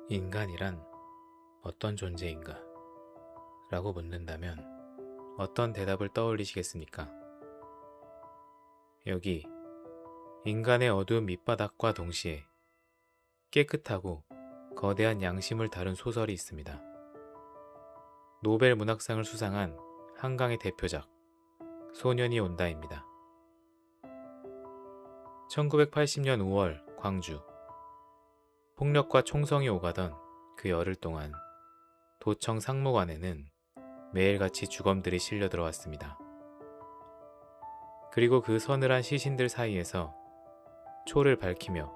인간이란 어떤 존재인가? 라고 묻는다면 어떤 대답을 떠올리시겠습니까? 여기 인간의 어두운 밑바닥과 동시에 깨끗하고 거대한 양심을 다룬 소설이 있습니다. 노벨 문학상을 수상한 한강의 대표작 소년이 온다입니다. 1980년 5월 광주. 폭력과 총성이 오가던 그 열흘 동안 도청 상무관에는 매일같이 주검들이 실려 들어왔습니다. 그리고 그 서늘한 시신들 사이에서 초를 밝히며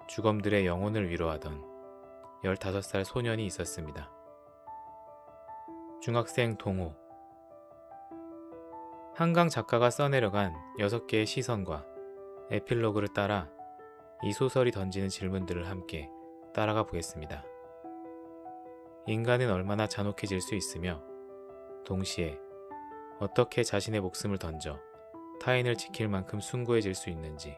주검들의 영혼을 위로하던 15살 소년이 있었습니다. 중학생 동호. 한강 작가가 써내려간 6개의 시선과 에필로그를 따라 이 소설이 던지는 질문들을 함께 따라가 보겠습니다. 인간은 얼마나 잔혹해질 수 있으며 동시에 어떻게 자신의 목숨을 던져 타인을 지킬 만큼 숭고해질 수 있는지,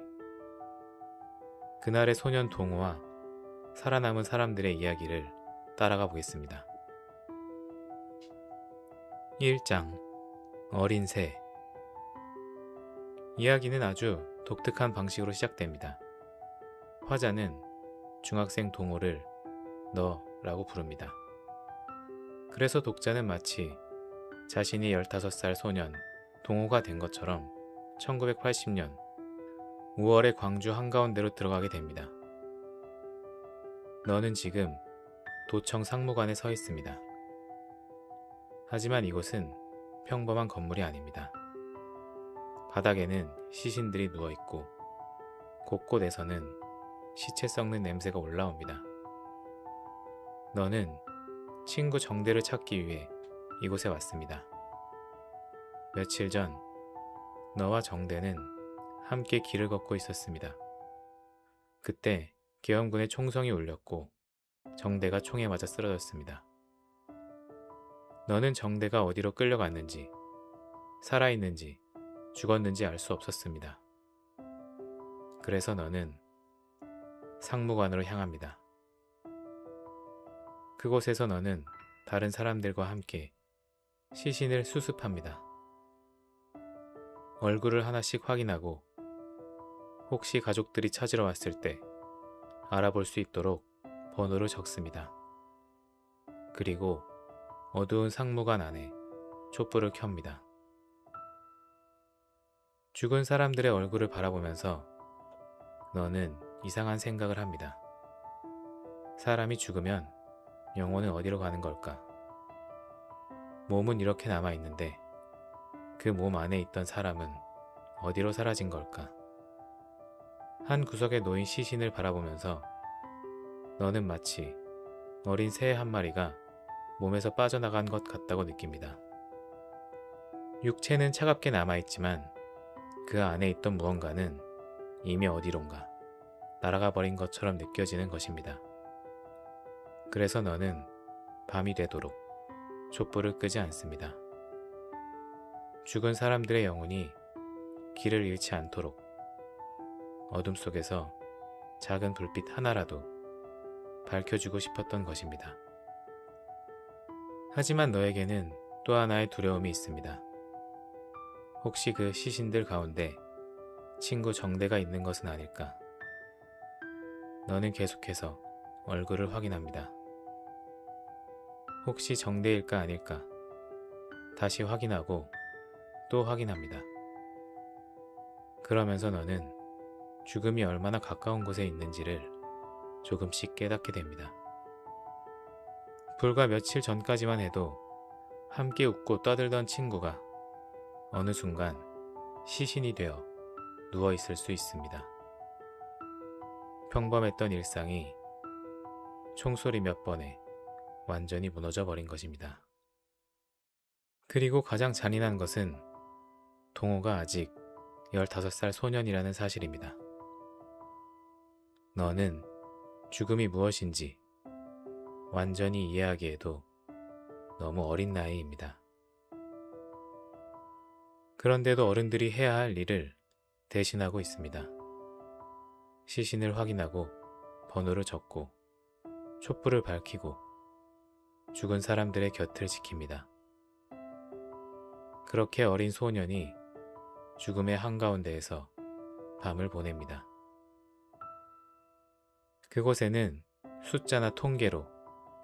그날의 소년 동호와 살아남은 사람들의 이야기를 따라가 보겠습니다. 1장 어린 새. 이야기는 아주 독특한 방식으로 시작됩니다. 화자는 중학생 동호를 너라고 부릅니다. 그래서 독자는 마치 자신이 15살 소년 동호가 된 것처럼 1980년 5월의 광주 한가운데로 들어가게 됩니다. 너는 지금 도청 상무관에 서 있습니다. 하지만 이곳은 평범한 건물이 아닙니다. 바닥에는 시신들이 누워있고 곳곳에서는 시체 썩는 냄새가 올라옵니다. 너는 친구 정대를 찾기 위해 이곳에 왔습니다. 며칠 전 너와 정대는 함께 길을 걷고 있었습니다. 그때 계엄군의 총성이 울렸고 정대가 총에 맞아 쓰러졌습니다. 너는 정대가 어디로 끌려갔는지, 살아있는지, 죽었는지 알 수 없었습니다. 그래서 너는 상무관으로 향합니다. 그곳에서 너는 다른 사람들과 함께 시신을 수습합니다. 얼굴을 하나씩 확인하고 혹시 가족들이 찾으러 왔을 때 알아볼 수 있도록 번호를 적습니다. 그리고 어두운 상무관 안에 촛불을 켭니다. 죽은 사람들의 얼굴을 바라보면서 너는 이상한 생각을 합니다. 사람이 죽으면 영혼은 어디로 가는 걸까? 몸은 이렇게 남아있는데 그 몸 안에 있던 사람은 어디로 사라진 걸까? 한 구석에 놓인 시신을 바라보면서 너는 마치 어린 새 한 마리가 몸에서 빠져나간 것 같다고 느낍니다. 육체는 차갑게 남아있지만 그 안에 있던 무언가는 이미 어디론가 날아가 버린 것처럼 느껴지는 것입니다. 그래서 너는 밤이 되도록 촛불을 끄지 않습니다. 죽은 사람들의 영혼이 길을 잃지 않도록 어둠 속에서 작은 불빛 하나라도 밝혀주고 싶었던 것입니다. 하지만 너에게는 또 하나의 두려움이 있습니다. 혹시 그 시신들 가운데 친구 정대가 있는 것은 아닐까? 너는 계속해서 얼굴을 확인합니다. 혹시 정대일까 아닐까? 다시 확인하고 또 확인합니다. 그러면서 너는 죽음이 얼마나 가까운 곳에 있는지를 조금씩 깨닫게 됩니다. 불과 며칠 전까지만 해도 함께 웃고 떠들던 친구가 어느 순간 시신이 되어 누워있을 수 있습니다. 평범했던 일상이 총소리 몇 번에 완전히 무너져 버린 것입니다. 그리고 가장 잔인한 것은 동호가 아직 15살 소년이라는 사실입니다. 너는 죽음이 무엇인지 완전히 이해하기에도 너무 어린 나이입니다. 그런데도 어른들이 해야 할 일을 대신하고 있습니다. 시신을 확인하고 번호를 적고 촛불을 밝히고 죽은 사람들의 곁을 지킵니다. 그렇게 어린 소년이 죽음의 한가운데에서 밤을 보냅니다. 그곳에는 숫자나 통계로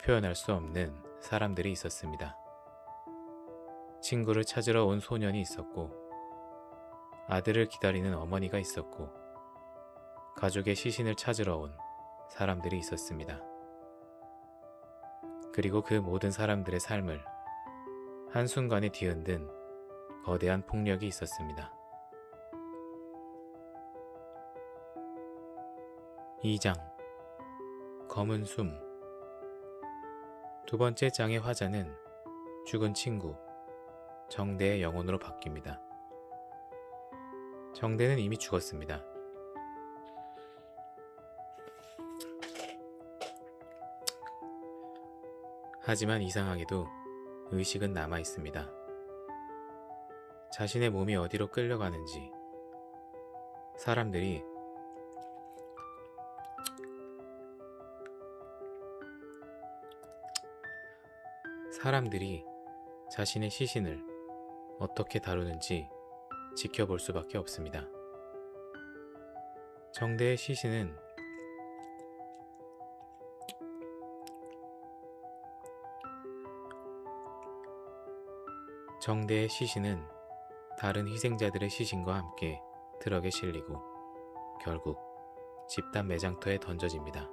표현할 수 없는 사람들이 있었습니다. 친구를 찾으러 온 소년이 있었고, 아들을 기다리는 어머니가 있었고, 가족의 시신을 찾으러 온 사람들이 있었습니다. 그리고 그 모든 사람들의 삶을 한순간에 뒤흔든 거대한 폭력이 있었습니다. 2장 검은 숨. 두 번째 장의 화자는 죽은 친구 정대의 영혼으로 바뀝니다. 정대는 이미 죽었습니다. 하지만 이상하게도 의식은 남아 있습니다. 자신의 몸이 어디로 끌려가는지, 사람들이 자신의 시신을 어떻게 다루는지 지켜볼 수밖에 없습니다. 정대의 시신은 다른 희생자들의 시신과 함께 트럭에 실리고 결국 집단 매장터에 던져집니다.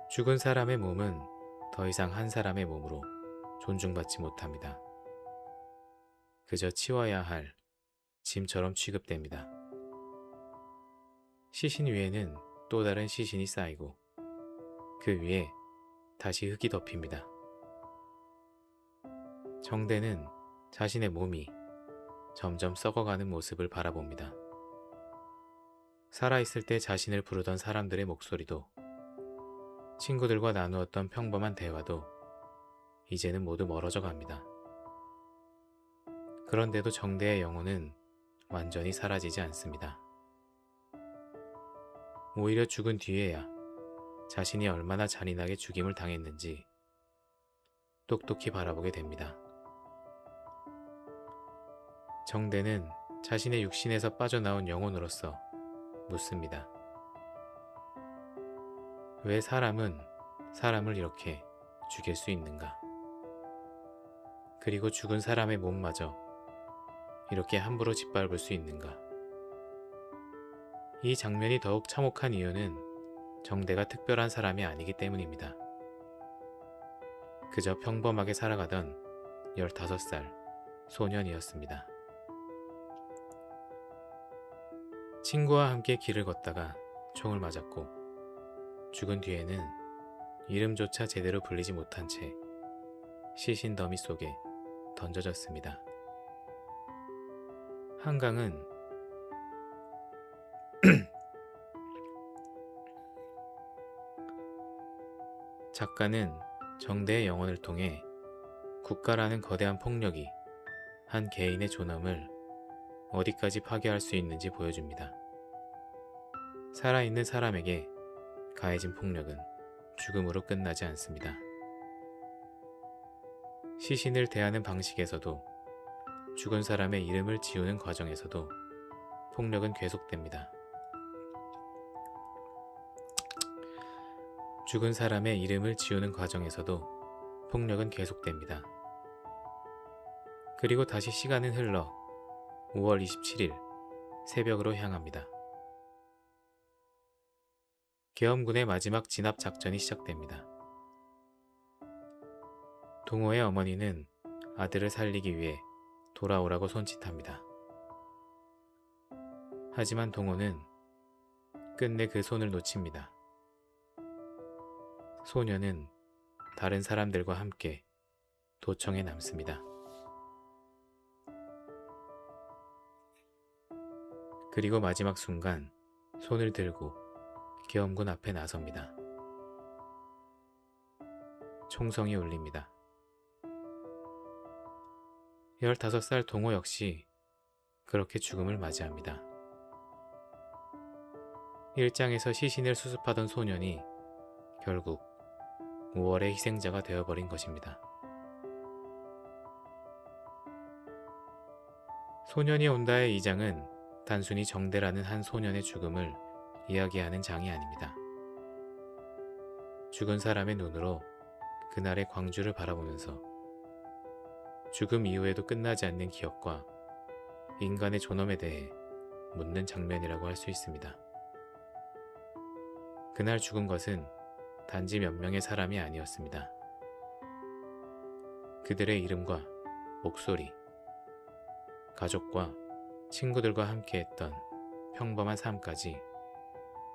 죽은 사람의 몸은 더 이상 한 사람의 몸으로 존중받지 못합니다. 그저 치워야 할 짐처럼 취급됩니다. 시신 위에는 또 다른 시신이 쌓이고 그 위에 다시 흙이 덮입니다. 정대는 자신의 몸이 점점 썩어가는 모습을 바라봅니다. 살아있을 때 자신을 부르던 사람들의 목소리도, 친구들과 나누었던 평범한 대화도 이제는 모두 멀어져 갑니다. 그런데도 정대의 영혼은 완전히 사라지지 않습니다. 오히려 죽은 뒤에야 자신이 얼마나 잔인하게 죽임을 당했는지 똑똑히 바라보게 됩니다. 정대는 자신의 육신에서 빠져나온 영혼으로서 묻습니다. 왜 사람은 사람을 이렇게 죽일 수 있는가? 그리고 죽은 사람의 몸마저 이렇게 함부로 짓밟을 수 있는가? 이 장면이 더욱 참혹한 이유는 정대가 특별한 사람이 아니기 때문입니다. 그저 평범하게 살아가던 15살 소년이었습니다. 친구와 함께 길을 걷다가 총을 맞았고 죽은 뒤에는 이름조차 제대로 불리지 못한 채 시신 더미 속에 던져졌습니다. 한강은 작가는 정대의 영혼을 통해 국가라는 거대한 폭력이 한 개인의 존엄을 어디까지 파괴할 수 있는지 보여줍니다. 살아있는 사람에게 가해진 폭력은 죽음으로 끝나지 않습니다. 시신을 대하는 방식에서도 죽은 사람의 이름을 지우는 과정에서도 폭력은 계속됩니다. 죽은 사람의 이름을 지우는 과정에서도 폭력은 계속됩니다. 그리고 다시 시간은 흘러 5월 27일 새벽으로 향합니다. 계엄군의 마지막 진압 작전이 시작됩니다. 동호의 어머니는 아들을 살리기 위해 돌아오라고 손짓합니다. 하지만 동호는 끝내 그 손을 놓칩니다. 소녀는 다른 사람들과 함께 도청에 남습니다. 그리고 마지막 순간 손을 들고 계엄군 앞에 나섭니다. 총성이 울립니다. 15살 동호 역시 그렇게 죽음을 맞이합니다. 일장에서 시신을 수습하던 소년이 결국 5월의 희생자가 되어버린 것입니다. 소년이 온다의 이 장은 단순히 정대라는 한 소년의 죽음을 이야기하는 장이 아닙니다. 죽은 사람의 눈으로 그날의 광주를 바라보면서 죽음 이후에도 끝나지 않는 기억과 인간의 존엄에 대해 묻는 장면이라고 할 수 있습니다. 그날 죽은 것은 단지 몇 명의 사람이 아니었습니다. 그들의 이름과 목소리, 가족과 친구들과 함께했던 평범한 삶까지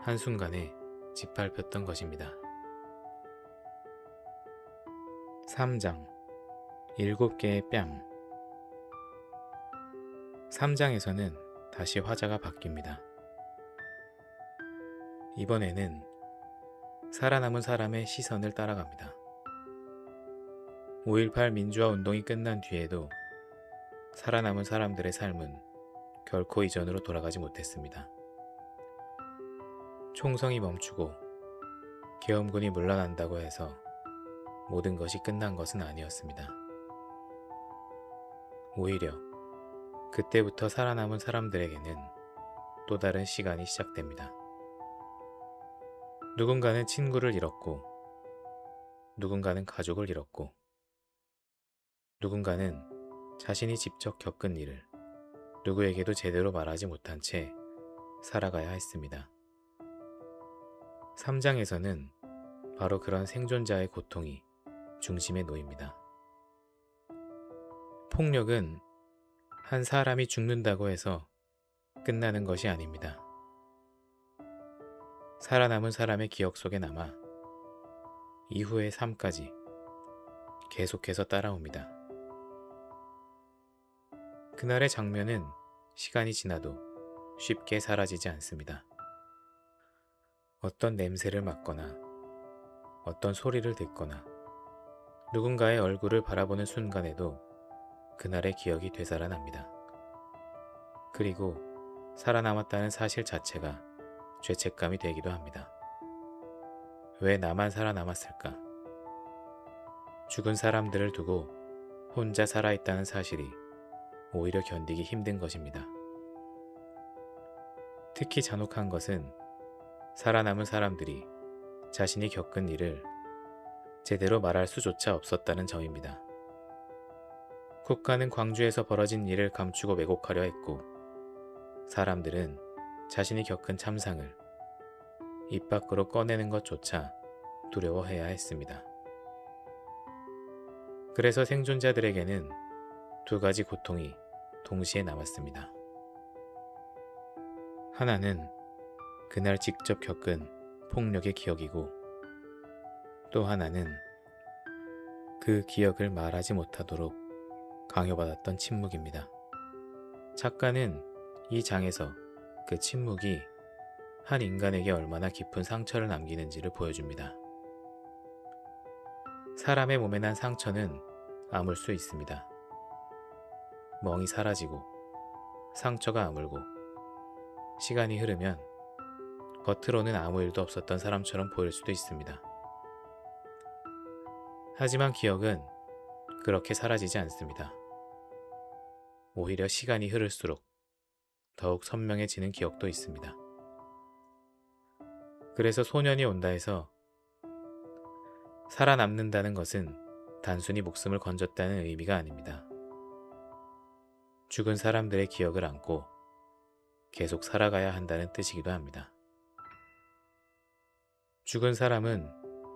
한순간에 짓밟혔던 것입니다. 3장 7개의 뺨. 3장에서는 다시 화자가 바뀝니다. 이번에는 살아남은 사람의 시선을 따라갑니다. 5.18 민주화 운동이 끝난 뒤에도 살아남은 사람들의 삶은 결코 이전으로 돌아가지 못했습니다. 총성이 멈추고 계엄군이 물러난다고 해서 모든 것이 끝난 것은 아니었습니다. 오히려 그때부터 살아남은 사람들에게는 또 다른 시간이 시작됩니다. 누군가는 친구를 잃었고, 누군가는 가족을 잃었고, 누군가는 자신이 직접 겪은 일을 누구에게도 제대로 말하지 못한 채 살아가야 했습니다. 3장에서는 바로 그런 생존자의 고통이 중심에 놓입니다. 폭력은 한 사람이 죽는다고 해서 끝나는 것이 아닙니다. 살아남은 사람의 기억 속에 남아 이후의 삶까지 계속해서 따라옵니다. 그날의 장면은 시간이 지나도 쉽게 사라지지 않습니다. 어떤 냄새를 맡거나 어떤 소리를 듣거나 누군가의 얼굴을 바라보는 순간에도 그날의 기억이 되살아납니다. 그리고 살아남았다는 사실 자체가 죄책감이 되기도 합니다. 왜 나만 살아남았을까? 죽은 사람들을 두고 혼자 살아있다는 사실이 오히려 견디기 힘든 것입니다. 특히 잔혹한 것은 살아남은 사람들이 자신이 겪은 일을 제대로 말할 수조차 없었다는 점입니다. 국가는 광주에서 벌어진 일을 감추고 왜곡하려 했고, 사람들은 자신이 겪은 참상을 입 밖으로 꺼내는 것조차 두려워해야 했습니다. 그래서 생존자들에게는 두 가지 고통이 동시에 남았습니다. 하나는 그날 직접 겪은 폭력의 기억이고, 또 하나는 그 기억을 말하지 못하도록 강요받았던 침묵입니다. 작가는 이 장에서 그 침묵이 한 인간에게 얼마나 깊은 상처를 남기는지를 보여줍니다. 사람의 몸에 난 상처는 아물 수 있습니다. 멍이 사라지고 상처가 아물고 시간이 흐르면 겉으로는 아무 일도 없었던 사람처럼 보일 수도 있습니다. 하지만 기억은 그렇게 사라지지 않습니다. 오히려 시간이 흐를수록 더욱 선명해지는 기억도 있습니다. 그래서 소년이 온다에서 살아남는다는 것은 단순히 목숨을 건졌다는 의미가 아닙니다. 죽은 사람들의 기억을 안고 계속 살아가야 한다는 뜻이기도 합니다. 죽은 사람은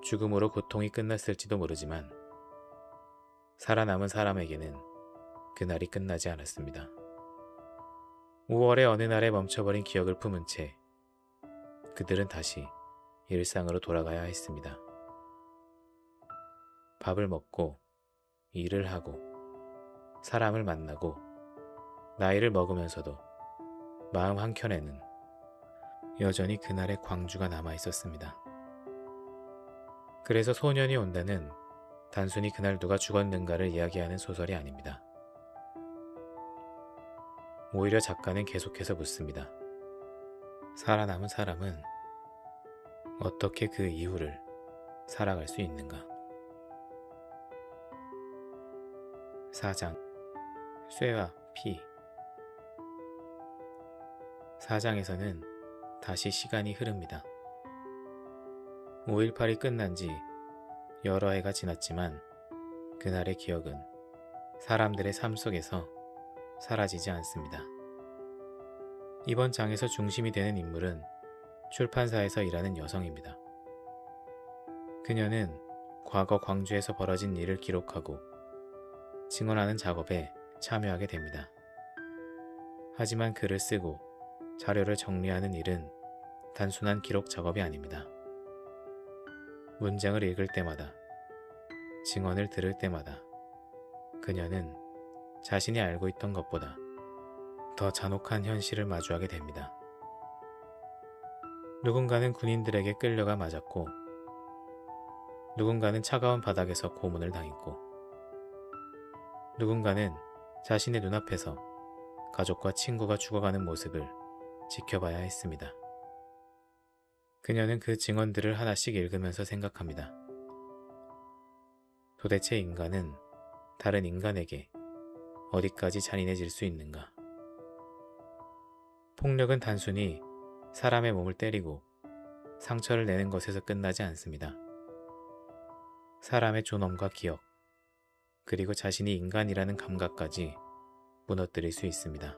죽음으로 고통이 끝났을지도 모르지만 살아남은 사람에게는 그날이 끝나지 않았습니다. 5월의 어느 날에 멈춰버린 기억을 품은 채 그들은 다시 일상으로 돌아가야 했습니다. 밥을 먹고 일을 하고 사람을 만나고 나이를 먹으면서도 마음 한켠에는 여전히 그날의 광주가 남아 있었습니다. 그래서 소년이 온다는 단순히 그날 누가 죽었는가를 이야기하는 소설이 아닙니다. 오히려 작가는 계속해서 묻습니다. 살아남은 사람은 어떻게 그 이후를 살아갈 수 있는가? 4장 쇠와 피. 4장에서는 다시 시간이 흐릅니다. 5.18이 끝난 지 여러 해가 지났지만 그날의 기억은 사람들의 삶 속에서 사라지지 않습니다. 이번 장에서 중심이 되는 인물은 출판사에서 일하는 여성입니다. 그녀는 과거 광주에서 벌어진 일을 기록하고 증언하는 작업에 참여하게 됩니다. 하지만 글을 쓰고 자료를 정리하는 일은 단순한 기록 작업이 아닙니다. 문장을 읽을 때마다, 증언을 들을 때마다 그녀는 자신이 알고 있던 것보다 더 잔혹한 현실을 마주하게 됩니다. 누군가는 군인들에게 끌려가 맞았고, 누군가는 차가운 바닥에서 고문을 당했고, 누군가는 자신의 눈앞에서 가족과 친구가 죽어가는 모습을 지켜봐야 했습니다. 그녀는 그 증언들을 하나씩 읽으면서 생각합니다. 도대체 인간은 다른 인간에게 어디까지 잔인해질 수 있는가? 폭력은 단순히 사람의 몸을 때리고 상처를 내는 것에서 끝나지 않습니다. 사람의 존엄과 기억, 그리고 자신이 인간이라는 감각까지 무너뜨릴 수 있습니다.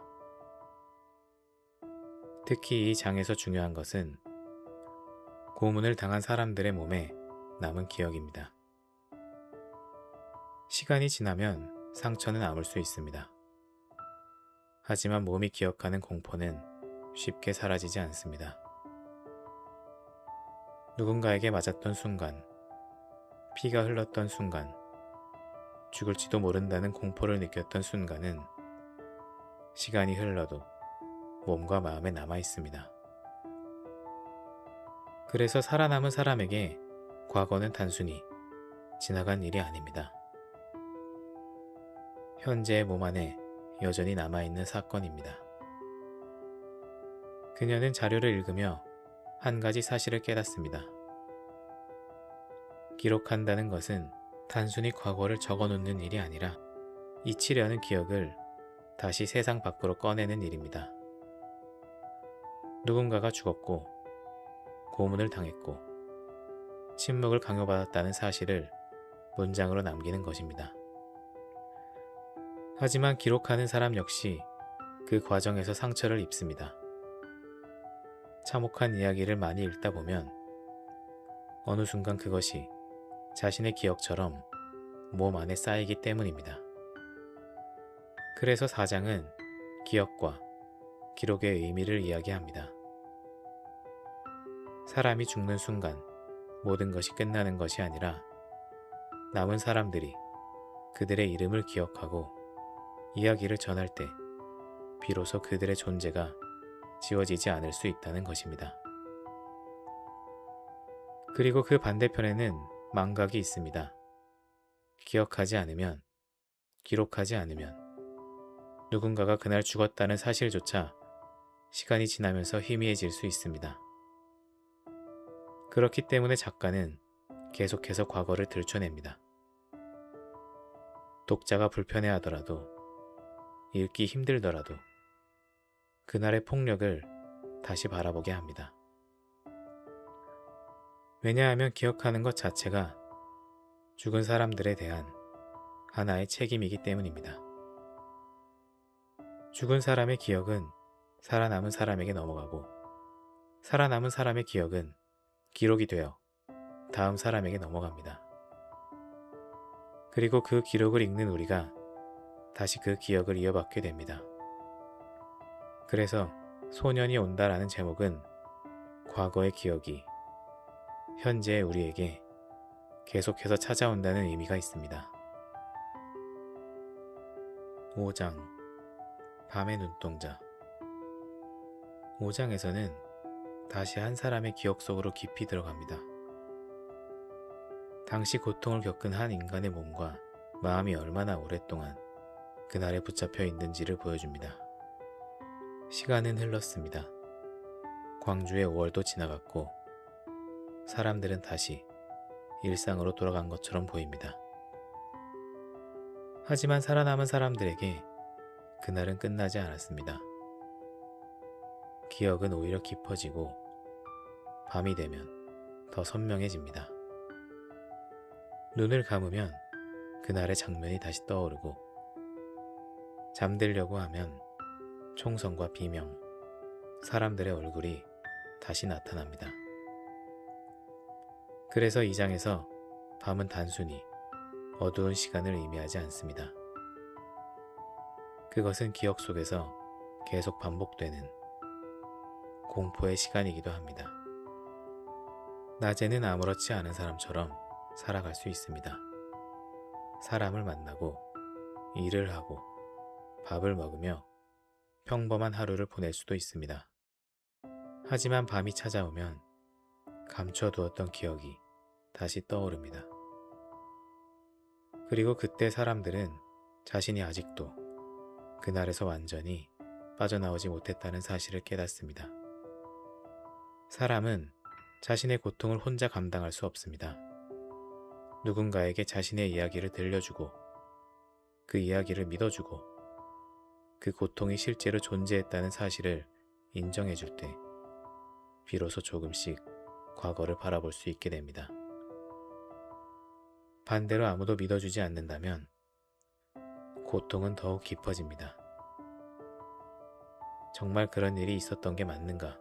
특히 이 장에서 중요한 것은 고문을 당한 사람들의 몸에 남은 기억입니다. 시간이 지나면 상처는 아물 수 있습니다. 하지만 몸이 기억하는 공포는 쉽게 사라지지 않습니다. 누군가에게 맞았던 순간, 피가 흘렀던 순간, 죽을지도 모른다는 공포를 느꼈던 순간은 시간이 흘러도 몸과 마음에 남아 있습니다. 그래서 살아남은 사람에게 과거는 단순히 지나간 일이 아닙니다. 현재의 몸 안에 여전히 남아있는 사건입니다. 그녀는 자료를 읽으며 한 가지 사실을 깨닫습니다. 기록한다는 것은 단순히 과거를 적어놓는 일이 아니라 잊히려는 기억을 다시 세상 밖으로 꺼내는 일입니다. 누군가가 죽었고, 고문을 당했고, 침묵을 강요받았다는 사실을 문장으로 남기는 것입니다. 하지만 기록하는 사람 역시 그 과정에서 상처를 입습니다. 참혹한 이야기를 많이 읽다 보면 어느 순간 그것이 자신의 기억처럼 몸 안에 쌓이기 때문입니다. 그래서 4장은 기억과 기록의 의미를 이야기합니다. 사람이 죽는 순간 모든 것이 끝나는 것이 아니라 남은 사람들이 그들의 이름을 기억하고 이야기를 전할 때 비로소 그들의 존재가 지워지지 않을 수 있다는 것입니다. 그리고 그 반대편에는 망각이 있습니다. 기억하지 않으면, 기록하지 않으면 누군가가 그날 죽었다는 사실조차 시간이 지나면서 희미해질 수 있습니다. 그렇기 때문에 작가는 계속해서 과거를 들춰냅니다. 독자가 불편해하더라도, 읽기 힘들더라도 그날의 폭력을 다시 바라보게 합니다. 왜냐하면 기억하는 것 자체가 죽은 사람들에 대한 하나의 책임이기 때문입니다. 죽은 사람의 기억은 살아남은 사람에게 넘어가고, 살아남은 사람의 기억은 기록이 되어 다음 사람에게 넘어갑니다. 그리고 그 기록을 읽는 우리가 다시 그 기억을 이어받게 됩니다. 그래서 소년이 온다라는 제목은 과거의 기억이 현재의 우리에게 계속해서 찾아온다는 의미가 있습니다. 5장 밤의 눈동자. 5장에서는 다시 한 사람의 기억 속으로 깊이 들어갑니다. 당시 고통을 겪은 한 인간의 몸과 마음이 얼마나 오랫동안 그날에 붙잡혀 있는지를 보여줍니다. 시간은 흘렀습니다. 광주의 5월도 지나갔고 사람들은 다시 일상으로 돌아간 것처럼 보입니다. 하지만 살아남은 사람들에게 그날은 끝나지 않았습니다. 기억은 오히려 깊어지고 밤이 되면 더 선명해집니다. 눈을 감으면 그날의 장면이 다시 떠오르고 잠들려고 하면 총성과 비명, 사람들의 얼굴이 다시 나타납니다. 그래서 이 장에서 밤은 단순히 어두운 시간을 의미하지 않습니다. 그것은 기억 속에서 계속 반복되는 공포의 시간이기도 합니다. 낮에는 아무렇지 않은 사람처럼 살아갈 수 있습니다. 사람을 만나고 일을 하고 밥을 먹으며 평범한 하루를 보낼 수도 있습니다. 하지만 밤이 찾아오면 감춰두었던 기억이 다시 떠오릅니다. 그리고 그때 사람들은 자신이 아직도 그날에서 완전히 빠져나오지 못했다는 사실을 깨닫습니다. 사람은 자신의 고통을 혼자 감당할 수 없습니다. 누군가에게 자신의 이야기를 들려주고 그 이야기를 믿어주고 그 고통이 실제로 존재했다는 사실을 인정해줄 때 비로소 조금씩 과거를 바라볼 수 있게 됩니다. 반대로 아무도 믿어주지 않는다면 고통은 더욱 깊어집니다. 정말 그런 일이 있었던 게 맞는가?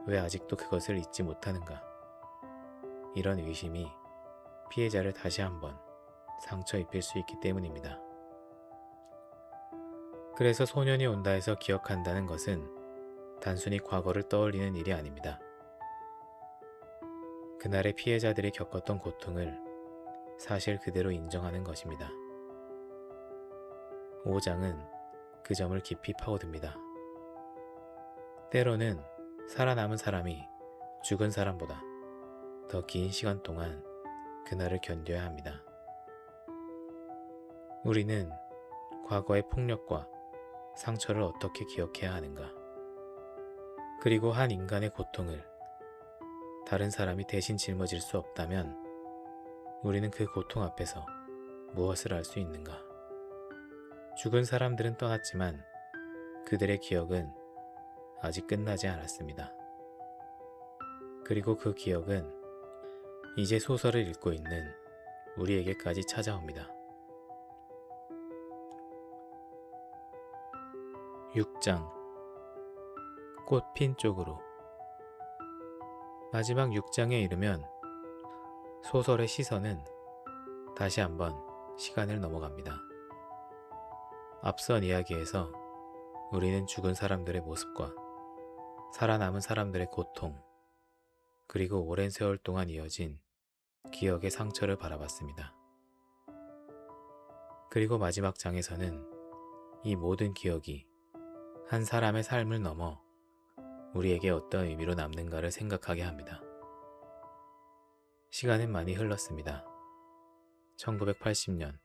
왜 아직도 그것을 잊지 못하는가? 이런 의심이 피해자를 다시 한번 상처 입힐 수 있기 때문입니다. 그래서 소년이 온다에서 기억한다는 것은 단순히 과거를 떠올리는 일이 아닙니다. 그날의 피해자들이 겪었던 고통을 사실 그대로 인정하는 것입니다. 5장은 그 점을 깊이 파고듭니다. 때로는 살아남은 사람이 죽은 사람보다 더 긴 시간 동안 그날을 견뎌야 합니다. 우리는 과거의 폭력과 상처를 어떻게 기억해야 하는가? 그리고 한 인간의 고통을 다른 사람이 대신 짊어질 수 없다면 우리는 그 고통 앞에서 무엇을 할 수 있는가? 죽은 사람들은 떠났지만 그들의 기억은 아직 끝나지 않았습니다. 그리고 그 기억은 이제 소설을 읽고 있는 우리에게까지 찾아옵니다. 6장 꽃핀 쪽으로. 마지막 6장에 이르면 소설의 시선은 다시 한번 시간을 넘어갑니다. 앞선 이야기에서 우리는 죽은 사람들의 모습과 살아남은 사람들의 고통, 그리고 오랜 세월 동안 이어진 기억의 상처를 바라봤습니다. 그리고 마지막 장에서는 이 모든 기억이 한 사람의 삶을 넘어 우리에게 어떤 의미로 남는가를 생각하게 합니다. 시간은 많이 흘렀습니다. 1980년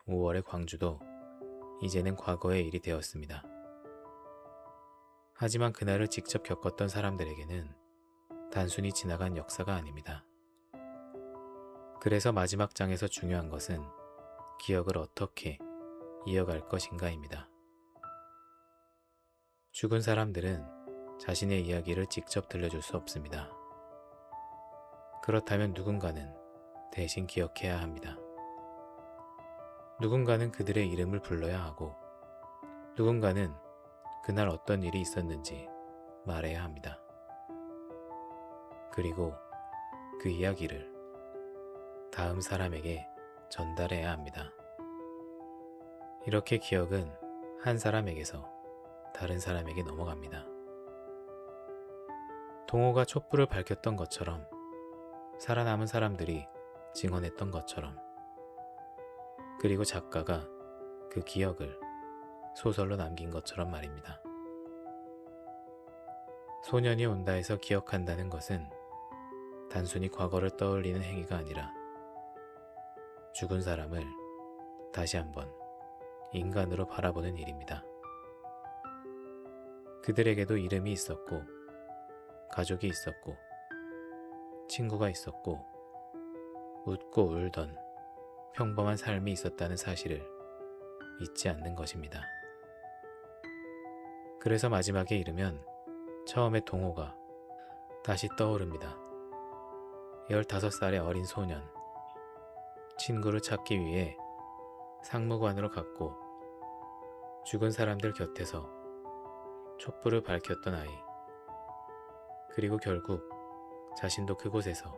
5월의 광주도 이제는 과거의 일이 되었습니다. 하지만 그날을 직접 겪었던 사람들에게는 단순히 지나간 역사가 아닙니다. 그래서 마지막 장에서 중요한 것은 기억을 어떻게 이어갈 것인가입니다. 죽은 사람들은 자신의 이야기를 직접 들려줄 수 없습니다. 그렇다면 누군가는 대신 기억해야 합니다. 누군가는 그들의 이름을 불러야 하고 누군가는 그날 어떤 일이 있었는지 말해야 합니다. 그리고 그 이야기를 다음 사람에게 전달해야 합니다. 이렇게 기억은 한 사람에게서 다른 사람에게 넘어갑니다. 동호가 촛불을 밝혔던 것처럼, 살아남은 사람들이 증언했던 것처럼, 그리고 작가가 그 기억을 소설로 남긴 것처럼 말입니다. 소년이 온다에서 기억한다는 것은 단순히 과거를 떠올리는 행위가 아니라 죽은 사람을 다시 한번 인간으로 바라보는 일입니다. 그들에게도 이름이 있었고, 가족이 있었고, 친구가 있었고, 웃고 울던 평범한 삶이 있었다는 사실을 잊지 않는 것입니다. 그래서 마지막에 이르면 처음의 동호가 다시 떠오릅니다. 15살의 어린 소년, 친구를 찾기 위해 상무관으로 갔고 죽은 사람들 곁에서 촛불을 밝혔던 아이, 그리고 결국 자신도 그곳에서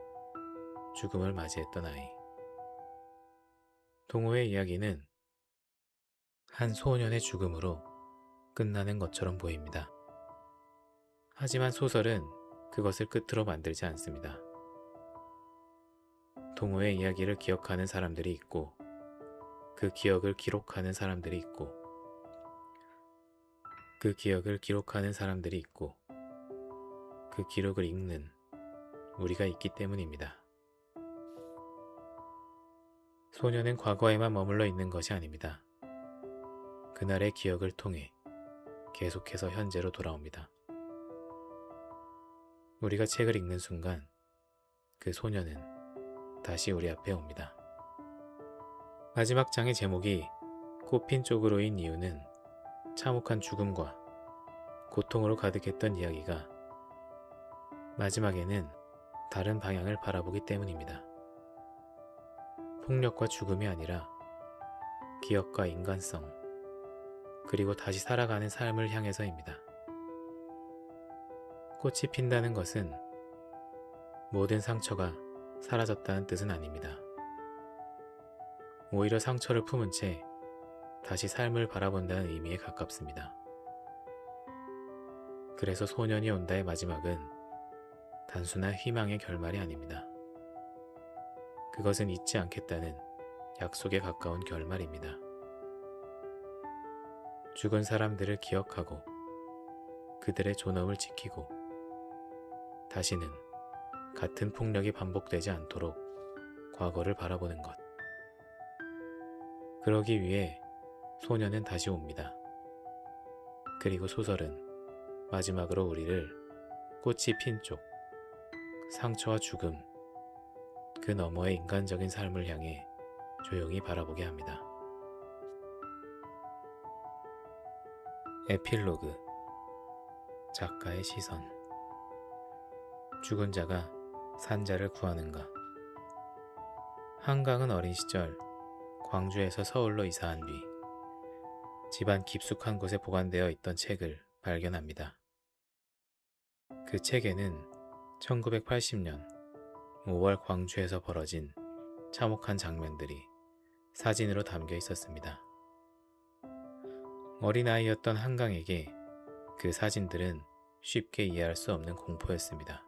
죽음을 맞이했던 아이. 동호의 이야기는 한 소년의 죽음으로 끝나는 것처럼 보입니다. 하지만 소설은 그것을 끝으로 만들지 않습니다. 동호의 이야기를 기억하는 사람들이 있고 그 기억을 기록하는 사람들이 있고 그 기억을 기록하는 사람들이 있고 그 기록을 읽는 우리가 있기 때문입니다. 소년은 과거에만 머물러 있는 것이 아닙니다. 그날의 기억을 통해 계속해서 현재로 돌아옵니다. 우리가 책을 읽는 순간 그 소년은 다시 우리 앞에 옵니다. 마지막 장의 제목이 꽃핀 쪽으로인 이유는 참혹한 죽음과 고통으로 가득했던 이야기가 마지막에는 다른 방향을 바라보기 때문입니다. 폭력과 죽음이 아니라 기억과 인간성, 그리고 다시 살아가는 삶을 향해서입니다. 꽃이 핀다는 것은 모든 상처가 사라졌다는 뜻은 아닙니다. 오히려 상처를 품은 채 다시 삶을 바라본다는 의미에 가깝습니다. 그래서 소년이 온다의 마지막은 단순한 희망의 결말이 아닙니다. 그것은 잊지 않겠다는 약속에 가까운 결말입니다. 죽은 사람들을 기억하고 그들의 존엄을 지키고 다시는 같은 폭력이 반복되지 않도록 과거를 바라보는 것. 그러기 위해 소년은 다시 옵니다. 그리고 소설은 마지막으로 우리를 꽃이 핀 쪽, 상처와 죽음, 그 너머의 인간적인 삶을 향해 조용히 바라보게 합니다. 에필로그. 작가의 시선. 죽은 자가 산자를 구하는가. 한강은 어린 시절 광주에서 서울로 이사한 뒤 집안 깊숙한 곳에 보관되어 있던 책을 발견합니다. 그 책에는 1980년 5월 광주에서 벌어진 참혹한 장면들이 사진으로 담겨 있었습니다. 어린아이였던 한강에게 그 사진들은 쉽게 이해할 수 없는 공포였습니다.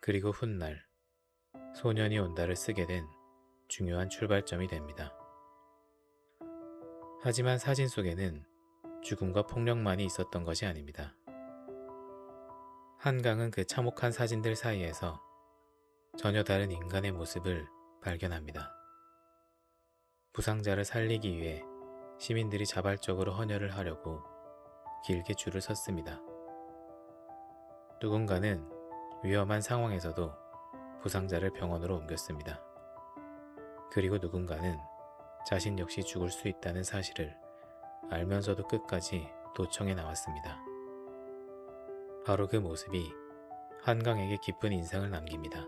그리고 훗날 소년이 온다를 쓰게 된 중요한 출발점이 됩니다. 하지만 사진 속에는 죽음과 폭력만이 있었던 것이 아닙니다. 한강은 그 참혹한 사진들 사이에서 전혀 다른 인간의 모습을 발견합니다. 부상자를 살리기 위해 시민들이 자발적으로 헌혈을 하려고 길게 줄을 섰습니다. 누군가는 위험한 상황에서도 부상자를 병원으로 옮겼습니다. 그리고 누군가는 자신 역시 죽을 수 있다는 사실을 알면서도 끝까지 도청에 나왔습니다. 바로 그 모습이 한강에게 깊은 인상을 남깁니다.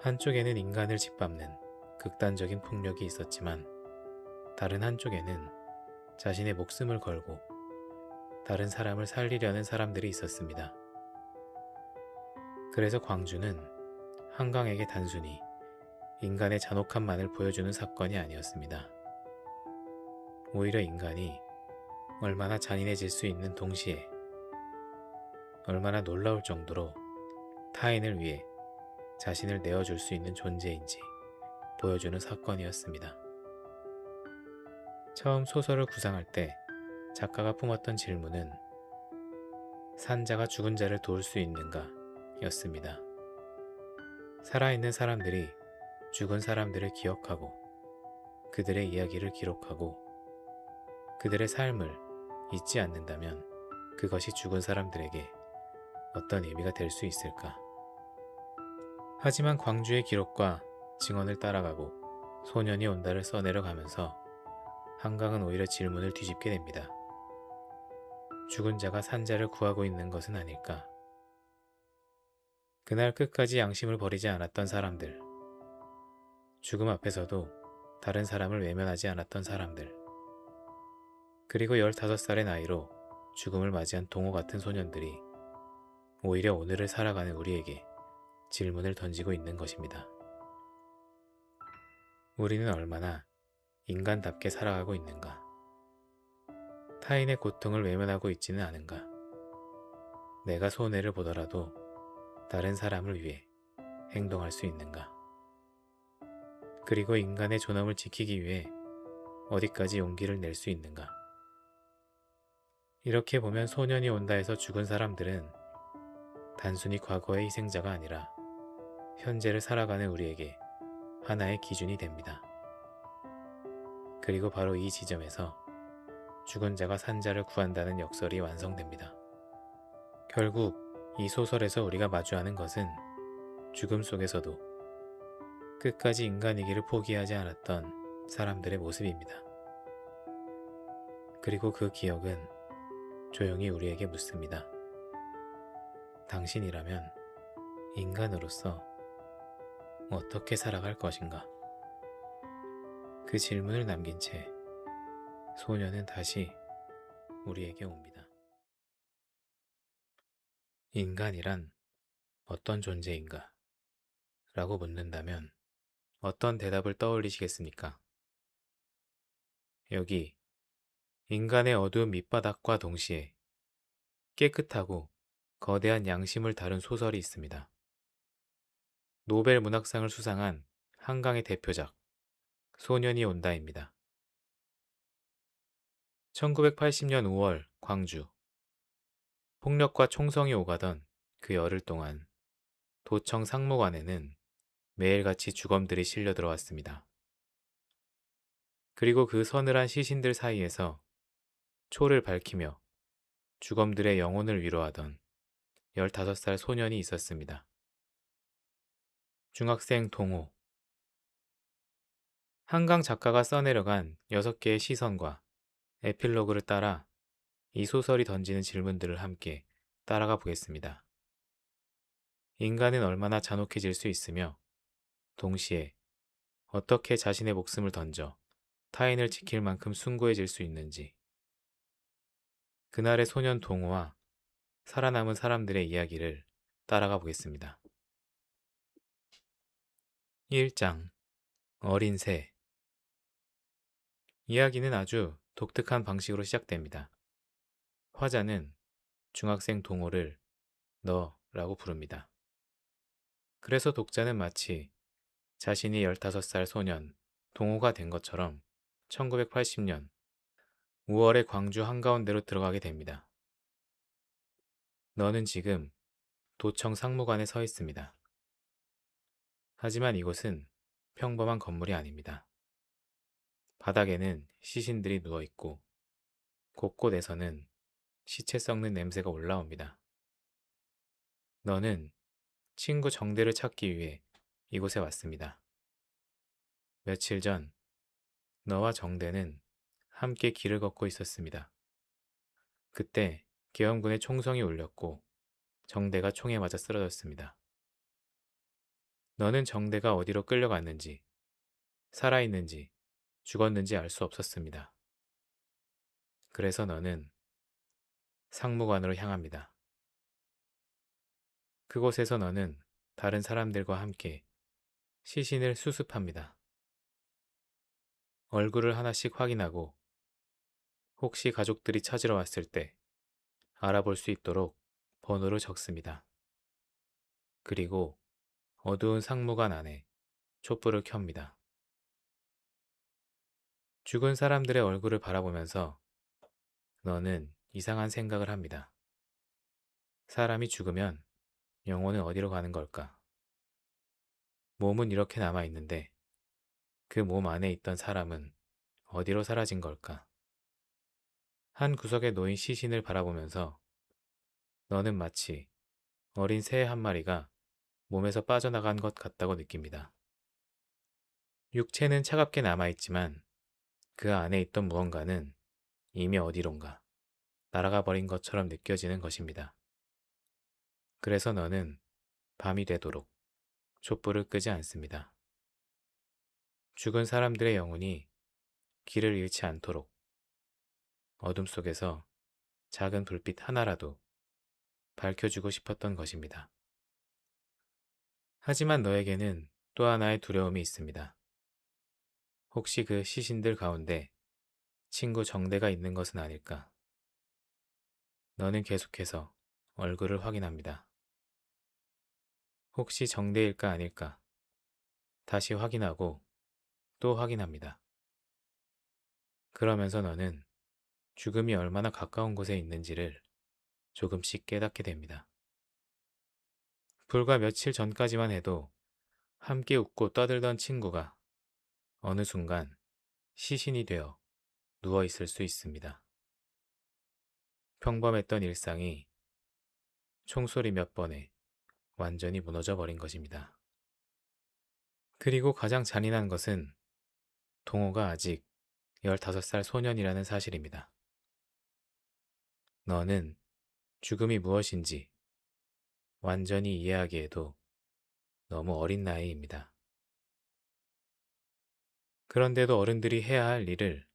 한쪽에는 인간을 짓밟는 극단적인 폭력이 있었지만 다른 한쪽에는 자신의 목숨을 걸고 다른 사람을 살리려는 사람들이 있었습니다. 그래서 광주는 한강에게 단순히 인간의 잔혹함만을 보여주는 사건이 아니었습니다. 오히려 인간이 얼마나 잔인해질 수 있는 동시에 얼마나 놀라울 정도로 타인을 위해 자신을 내어줄 수 있는 존재인지 보여주는 사건이었습니다. 처음 소설을 구상할 때 작가가 품었던 질문은 산자가 죽은 자를 도울 수 있는가 였습니다. 살아있는 사람들이 죽은 사람들을 기억하고 그들의 이야기를 기록하고 그들의 삶을 잊지 않는다면 그것이 죽은 사람들에게 어떤 의미가 될 수 있을까? 하지만 광주의 기록과 증언을 따라가고 소년이 온다를 써내려가면서 한강은 오히려 질문을 뒤집게 됩니다. 죽은 자가 산자를 구하고 있는 것은 아닐까? 그날 끝까지 양심을 버리지 않았던 사람들, 죽음 앞에서도 다른 사람을 외면하지 않았던 사람들, 그리고 15살의 나이로 죽음을 맞이한 동호 같은 소년들이 오히려 오늘을 살아가는 우리에게 질문을 던지고 있는 것입니다. 우리는 얼마나 인간답게 살아가고 있는가? 타인의 고통을 외면하고 있지는 않은가? 내가 손해를 보더라도 다른 사람을 위해 행동할 수 있는가? 그리고 인간의 존엄을 지키기 위해 어디까지 용기를 낼 수 있는가? 이렇게 보면 소년이 온다에서 죽은 사람들은 단순히 과거의 희생자가 아니라 현재를 살아가는 우리에게 하나의 기준이 됩니다. 그리고 바로 이 지점에서 죽은 자가 산자를 구한다는 역설이 완성됩니다. 결국 이 소설에서 우리가 마주하는 것은 죽음 속에서도 끝까지 인간이기를 포기하지 않았던 사람들의 모습입니다. 그리고 그 기억은 조용히 우리에게 묻습니다. 당신이라면 인간으로서 어떻게 살아갈 것인가? 그 질문을 남긴 채 소녀는 다시 우리에게 옵니다. 인간이란 어떤 존재인가? 라고 묻는다면 어떤 대답을 떠올리시겠습니까? 여기 인간의 어두운 밑바닥과 동시에 깨끗하고 거대한 양심을 다룬 소설이 있습니다. 노벨 문학상을 수상한 한강의 대표작 소년이 온다입니다. 1980년 5월 광주. 폭력과 총성이 오가던 그 열흘 동안 도청 상무관에는 매일같이 주검들이 실려 들어왔습니다. 그리고 그 서늘한 시신들 사이에서 초를 밝히며 주검들의 영혼을 위로하던 15살 소년이 있었습니다. 중학생 동호. 한강 작가가 써내려간 6개의 시선과 에필로그를 따라 이 소설이 던지는 질문들을 함께 따라가 보겠습니다. 인간은 얼마나 잔혹해질 수 있으며 동시에 어떻게 자신의 목숨을 던져 타인을 지킬 만큼 숭고해질 수 있는지, 그날의 소년 동호와 살아남은 사람들의 이야기를 따라가 보겠습니다. 1장 어린 새. 이야기는 아주 독특한 방식으로 시작됩니다. 화자는 중학생 동호를 너라고 부릅니다. 그래서 독자는 마치 자신이 15살 소년 동호가 된 것처럼 1980년 5월의 광주 한가운데로 들어가게 됩니다. 너는 지금 도청 상무관에 서 있습니다. 하지만 이곳은 평범한 건물이 아닙니다. 바닥에는 시신들이 누워있고 곳곳에서는 시체 썩는 냄새가 올라옵니다. 너는 친구 정대를 찾기 위해 이곳에 왔습니다. 며칠 전 너와 정대는 함께 길을 걷고 있었습니다. 그때 계엄군의 총성이 울렸고 정대가 총에 맞아 쓰러졌습니다. 너는 정대가 어디로 끌려갔는지, 살아있는지, 죽었는지 알 수 없었습니다. 그래서 너는 상무관으로 향합니다. 그곳에서 너는 다른 사람들과 함께 시신을 수습합니다. 얼굴을 하나씩 확인하고 혹시 가족들이 찾으러 왔을 때 알아볼 수 있도록 번호를 적습니다. 그리고 어두운 상무관 안에 촛불을 켭니다. 죽은 사람들의 얼굴을 바라보면서 너는 이상한 생각을 합니다. 사람이 죽으면 영혼은 어디로 가는 걸까? 몸은 이렇게 남아있는데 그 몸 안에 있던 사람은 어디로 사라진 걸까? 한 구석에 놓인 시신을 바라보면서 너는 마치 어린 새 한 마리가 몸에서 빠져나간 것 같다고 느낍니다. 육체는 차갑게 남아있지만 그 안에 있던 무언가는 이미 어디론가 날아가 버린 것처럼 느껴지는 것입니다. 그래서 너는 밤이 되도록 촛불을 끄지 않습니다. 죽은 사람들의 영혼이 길을 잃지 않도록 어둠 속에서 작은 불빛 하나라도 밝혀주고 싶었던 것입니다. 하지만 너에게는 또 하나의 두려움이 있습니다. 혹시 그 시신들 가운데 친구 정대가 있는 것은 아닐까? 너는 계속해서 얼굴을 확인합니다. 혹시 정대일까 아닐까? 다시 확인하고 또 확인합니다. 그러면서 너는 죽음이 얼마나 가까운 곳에 있는지를 조금씩 깨닫게 됩니다. 불과 며칠 전까지만 해도 함께 웃고 떠들던 친구가 어느 순간 시신이 되어 누워 있을 수 있습니다. 평범했던 일상이 총소리 몇 번에 완전히 무너져 버린 것입니다. 그리고 가장 잔인한 것은 동호가 아직 15살 소년이라는 사실입니다. 너는 죽음이 무엇인지 완전히 이해하기에도 너무 어린 나이입니다. 그런데도 어른들이 해야 할 일을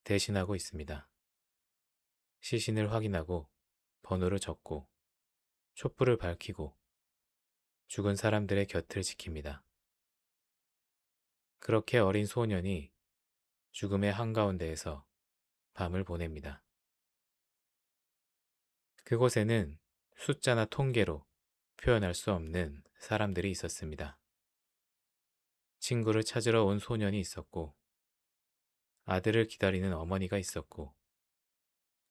대신하고 있습니다. 시신을 확인하고 번호를 적고 촛불을 밝히고 죽은 사람들의 곁을 지킵니다. 그렇게 어린 소년이 죽음의 한가운데에서 밤을 보냅니다. 그곳에는 숫자나 통계로 표현할 수 없는 사람들이 있었습니다. 친구를 찾으러 온 소년이 있었고, 아들을 기다리는 어머니가 있었고,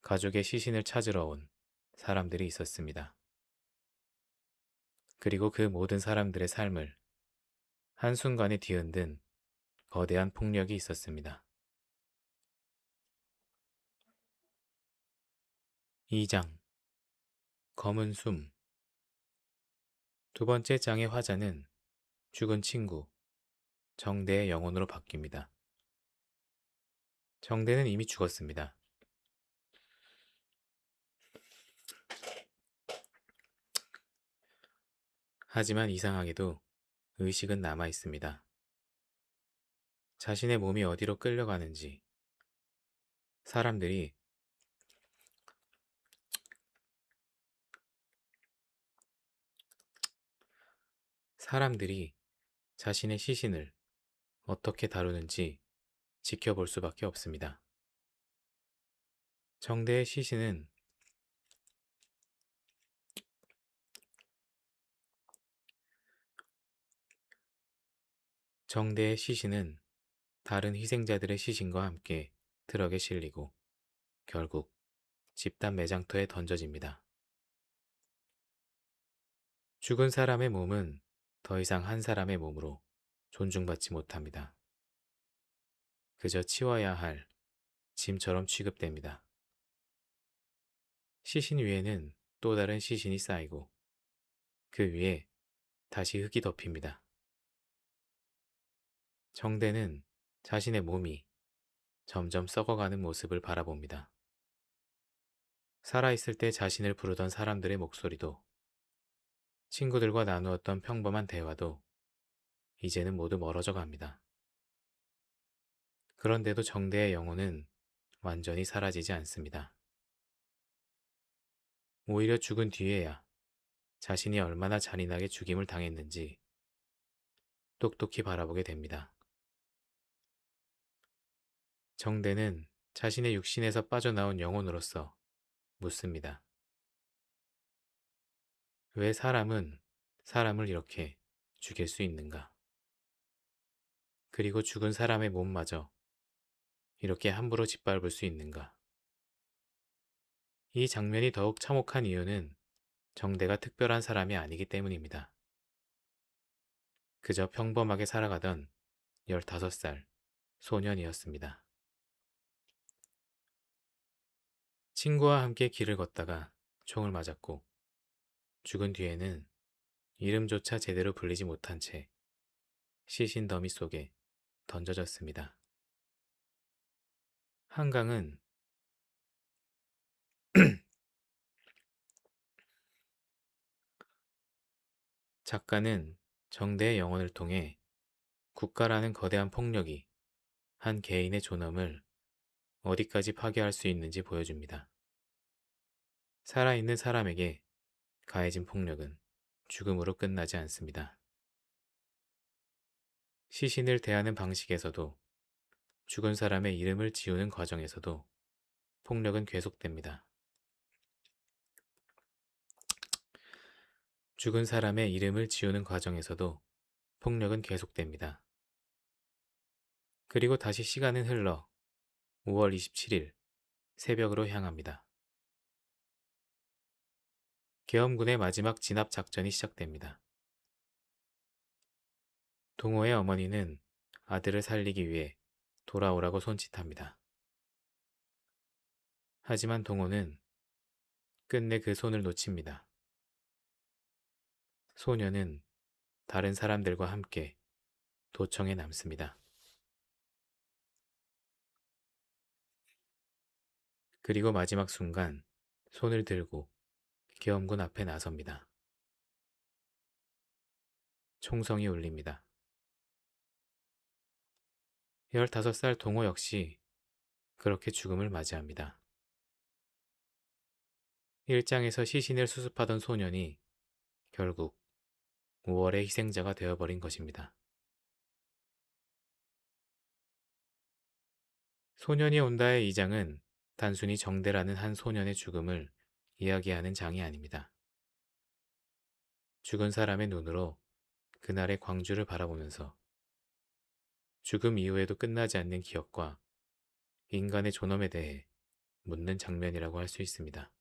가족의 시신을 찾으러 온 사람들이 있었습니다. 그리고 그 모든 사람들의 삶을 한순간에 뒤흔든 거대한 폭력이 있었습니다. 2장 검은 숨. 두 번째 장의 화자는 죽은 친구 정대의 영혼으로 바뀝니다. 정대는 이미 죽었습니다. 하지만 이상하게도 의식은 남아 있습니다. 자신의 몸이 어디로 끌려가는지, 사람들이 사람들이 자신의 시신을 어떻게 다루는지 지켜볼 수밖에 없습니다. 정대의 시신은 정대의 시신은 다른 희생자들의 시신과 함께 트럭에 실리고 결국 집단 매장터에 던져집니다. 죽은 사람의 몸은 더 이상 한 사람의 몸으로 존중받지 못합니다. 그저 치워야 할 짐처럼 취급됩니다. 시신 위에는 또 다른 시신이 쌓이고 그 위에 다시 흙이 덮입니다. 정대는 자신의 몸이 점점 썩어가는 모습을 바라봅니다. 살아있을 때 자신을 부르던 사람들의 목소리도 친구들과 나누었던 평범한 대화도 이제는 모두 멀어져 갑니다. 그런데도 정대의 영혼은 완전히 사라지지 않습니다. 오히려 죽은 뒤에야 자신이 얼마나 잔인하게 죽임을 당했는지 똑똑히 바라보게 됩니다. 정대는 자신의 육신에서 빠져나온 영혼으로서 묻습니다. 왜 사람은 사람을 이렇게 죽일 수 있는가? 그리고 죽은 사람의 몸마저 이렇게 함부로 짓밟을 수 있는가? 이 장면이 더욱 참혹한 이유는 정대가 특별한 사람이 아니기 때문입니다. 그저 평범하게 살아가던 15살 소년이었습니다. 친구와 함께 길을 걷다가 총을 맞았고 죽은 뒤에는 이름조차 제대로 불리지 못한 채 시신 더미 속에 던져졌습니다. 한강은 작가는 정대의 영혼을 통해 국가라는 거대한 폭력이 한 개인의 존엄을 어디까지 파괴할 수 있는지 보여줍니다. 살아있는 사람에게 가해진 폭력은 죽음으로 끝나지 않습니다. 시신을 대하는 방식에서도 죽은 사람의 이름을 지우는 과정에서도 폭력은 계속됩니다. 죽은 사람의 이름을 지우는 과정에서도 폭력은 계속됩니다. 그리고 다시 시간은 흘러 5월 27일 새벽으로 향합니다. 계엄군의 마지막 진압 작전이 시작됩니다. 동호의 어머니는 아들을 살리기 위해 돌아오라고 손짓합니다. 하지만 동호는 끝내 그 손을 놓칩니다. 소녀는 다른 사람들과 함께 도청에 남습니다. 그리고 마지막 순간 손을 들고 계엄군 앞에 나섭니다. 총성이 울립니다. 15살 동호 역시 그렇게 죽음을 맞이합니다. 일장에서 시신을 수습하던 소년이 결국 5월의 희생자가 되어버린 것입니다. 소년이 온다의 이 장은 단순히 정대라는 한 소년의 죽음을 이야기하는 장이 아닙니다. 죽은 사람의 눈으로 그날의 광주를 바라보면서 죽음 이후에도 끝나지 않는 기억과 인간의 존엄에 대해 묻는 장면이라고 할 수 있습니다.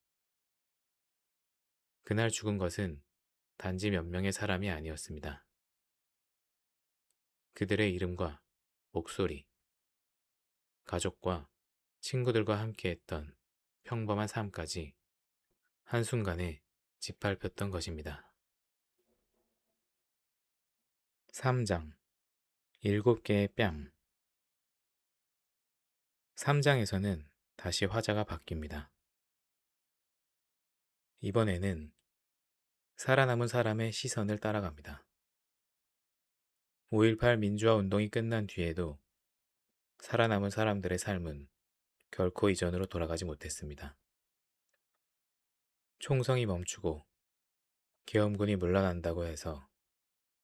그날 죽은 것은 단지 몇 명의 사람이 아니었습니다. 그들의 이름과 목소리, 가족과 친구들과 함께했던 평범한 삶까지 한순간에 짓밟혔던 것입니다. 3장 7개의 뺨 3장에서는 다시 화자가 바뀝니다. 이번에는 살아남은 사람의 시선을 따라갑니다. 5.18 민주화 운동이 끝난 뒤에도 살아남은 사람들의 삶은 결코 이전으로 돌아가지 못했습니다. 총성이 멈추고 계엄군이 물러난다고 해서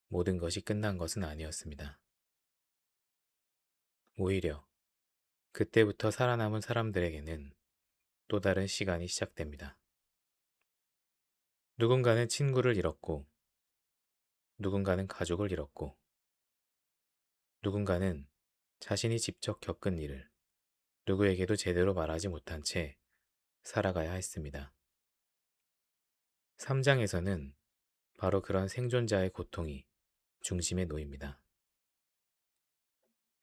모든 것이 끝난 것은 아니었습니다. 오히려 그때부터 살아남은 사람들에게는 또 다른 시간이 시작됩니다. 누군가는 친구를 잃었고, 누군가는 가족을 잃었고, 누군가는 자신이 직접 겪은 일을 누구에게도 제대로 말하지 못한 채 살아가야 했습니다. 3장에서는 바로 그런 생존자의 고통이 중심에 놓입니다.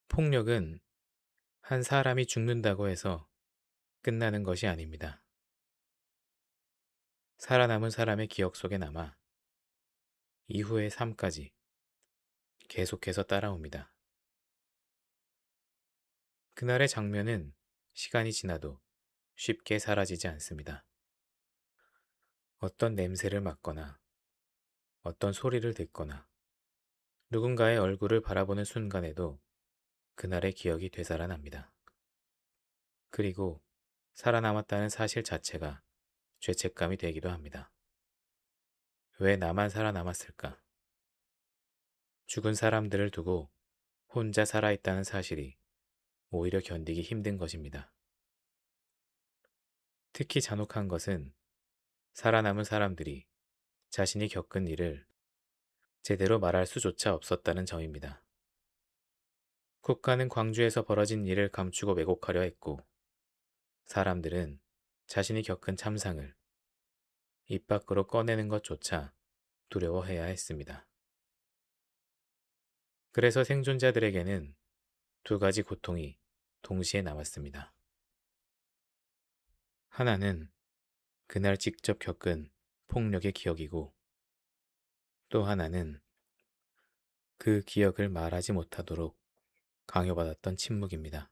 폭력은 한 사람이 죽는다고 해서 끝나는 것이 아닙니다. 살아남은 사람의 기억 속에 남아 이후의 삶까지 계속해서 따라옵니다. 그날의 장면은 시간이 지나도 쉽게 사라지지 않습니다. 어떤 냄새를 맡거나 어떤 소리를 듣거나 누군가의 얼굴을 바라보는 순간에도 그날의 기억이 되살아납니다. 그리고 살아남았다는 사실 자체가 죄책감이 되기도 합니다. 왜 나만 살아남았을까? 죽은 사람들을 두고 혼자 살아있다는 사실이 오히려 견디기 힘든 것입니다. 특히 잔혹한 것은 살아남은 사람들이 자신이 겪은 일을 제대로 말할 수조차 없었다는 점입니다. 국가는 광주에서 벌어진 일을 감추고 왜곡하려 했고, 사람들은 자신이 겪은 참상을 입 밖으로 꺼내는 것조차 두려워해야 했습니다. 그래서 생존자들에게는 두 가지 고통이 동시에 남았습니다. 하나는 그날 직접 겪은 폭력의 기억이고, 또 하나는 그 기억을 말하지 못하도록 강요받았던 침묵입니다.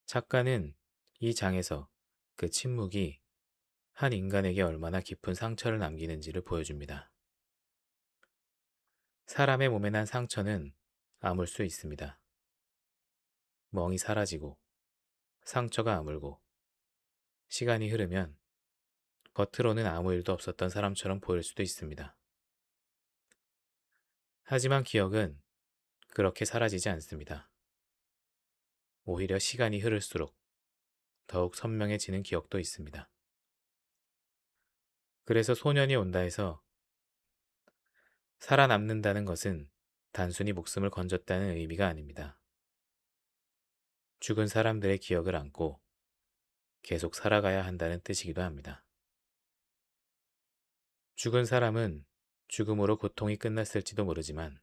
작가는 이 장에서 그 침묵이 한 인간에게 얼마나 깊은 상처를 남기는지를 보여줍니다. 사람의 몸에 난 상처는 아물 수 있습니다. 멍이 사라지고 상처가 아물고 시간이 흐르면 겉으로는 아무 일도 없었던 사람처럼 보일 수도 있습니다. 하지만 기억은 그렇게 사라지지 않습니다. 오히려 시간이 흐를수록 더욱 선명해지는 기억도 있습니다. 그래서 소년이 온다 해서 살아남는다는 것은 단순히 목숨을 건졌다는 의미가 아닙니다. 죽은 사람들의 기억을 안고 계속 살아가야 한다는 뜻이기도 합니다. 죽은 사람은 죽음으로 고통이 끝났을지도 모르지만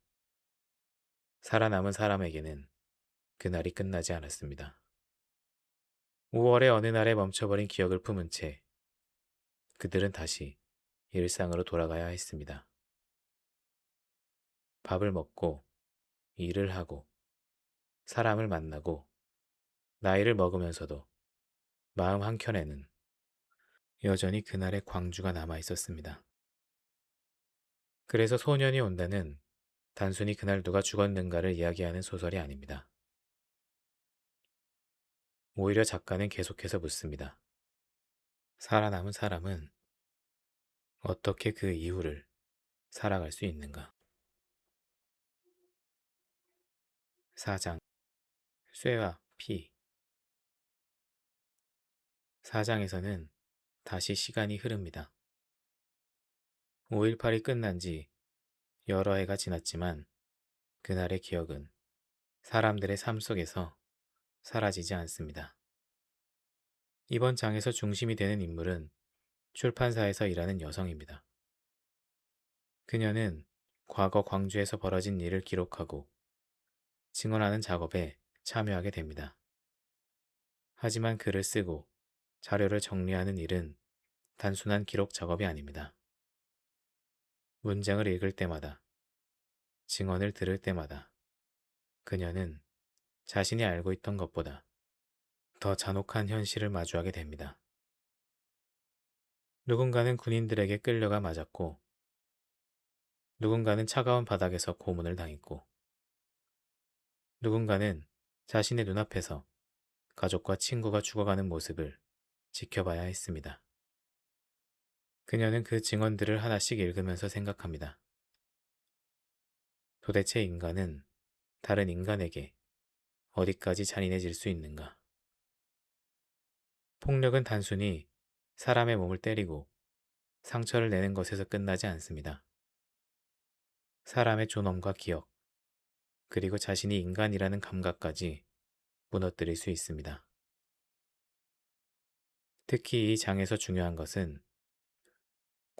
살아남은 사람에게는 그날이 끝나지 않았습니다. 5월의 어느 날에 멈춰버린 기억을 품은 채 그들은 다시 일상으로 돌아가야 했습니다. 밥을 먹고 일을 하고 사람을 만나고 나이를 먹으면서도 마음 한켠에는 여전히 그날의 광주가 남아 있었습니다. 그래서 소년이 온다는 단순히 그날 누가 죽었는가를 이야기하는 소설이 아닙니다. 오히려 작가는 계속해서 묻습니다. 살아남은 사람은 어떻게 그 이후를 살아갈 수 있는가? 4장 쇠와 피 4장에서는 다시 시간이 흐릅니다. 5.18이 끝난 지 여러 해가 지났지만 그날의 기억은 사람들의 삶 속에서 사라지지 않습니다. 이번 장에서 중심이 되는 인물은 출판사에서 일하는 여성입니다. 그녀는 과거 광주에서 벌어진 일을 기록하고 증언하는 작업에 참여하게 됩니다. 하지만 글을 쓰고 자료를 정리하는 일은 단순한 기록 작업이 아닙니다. 문장을 읽을 때마다, 증언을 들을 때마다 그녀는 자신이 알고 있던 것보다 더 잔혹한 현실을 마주하게 됩니다. 누군가는 군인들에게 끌려가 맞았고, 누군가는 차가운 바닥에서 고문을 당했고, 누군가는 자신의 눈앞에서 가족과 친구가 죽어가는 모습을 지켜봐야 했습니다. 그녀는 그 증언들을 하나씩 읽으면서 생각합니다. 도대체 인간은 다른 인간에게 어디까지 잔인해질 수 있는가? 폭력은 단순히 사람의 몸을 때리고 상처를 내는 것에서 끝나지 않습니다. 사람의 존엄과 기억, 그리고 자신이 인간이라는 감각까지 무너뜨릴 수 있습니다. 특히 이 장에서 중요한 것은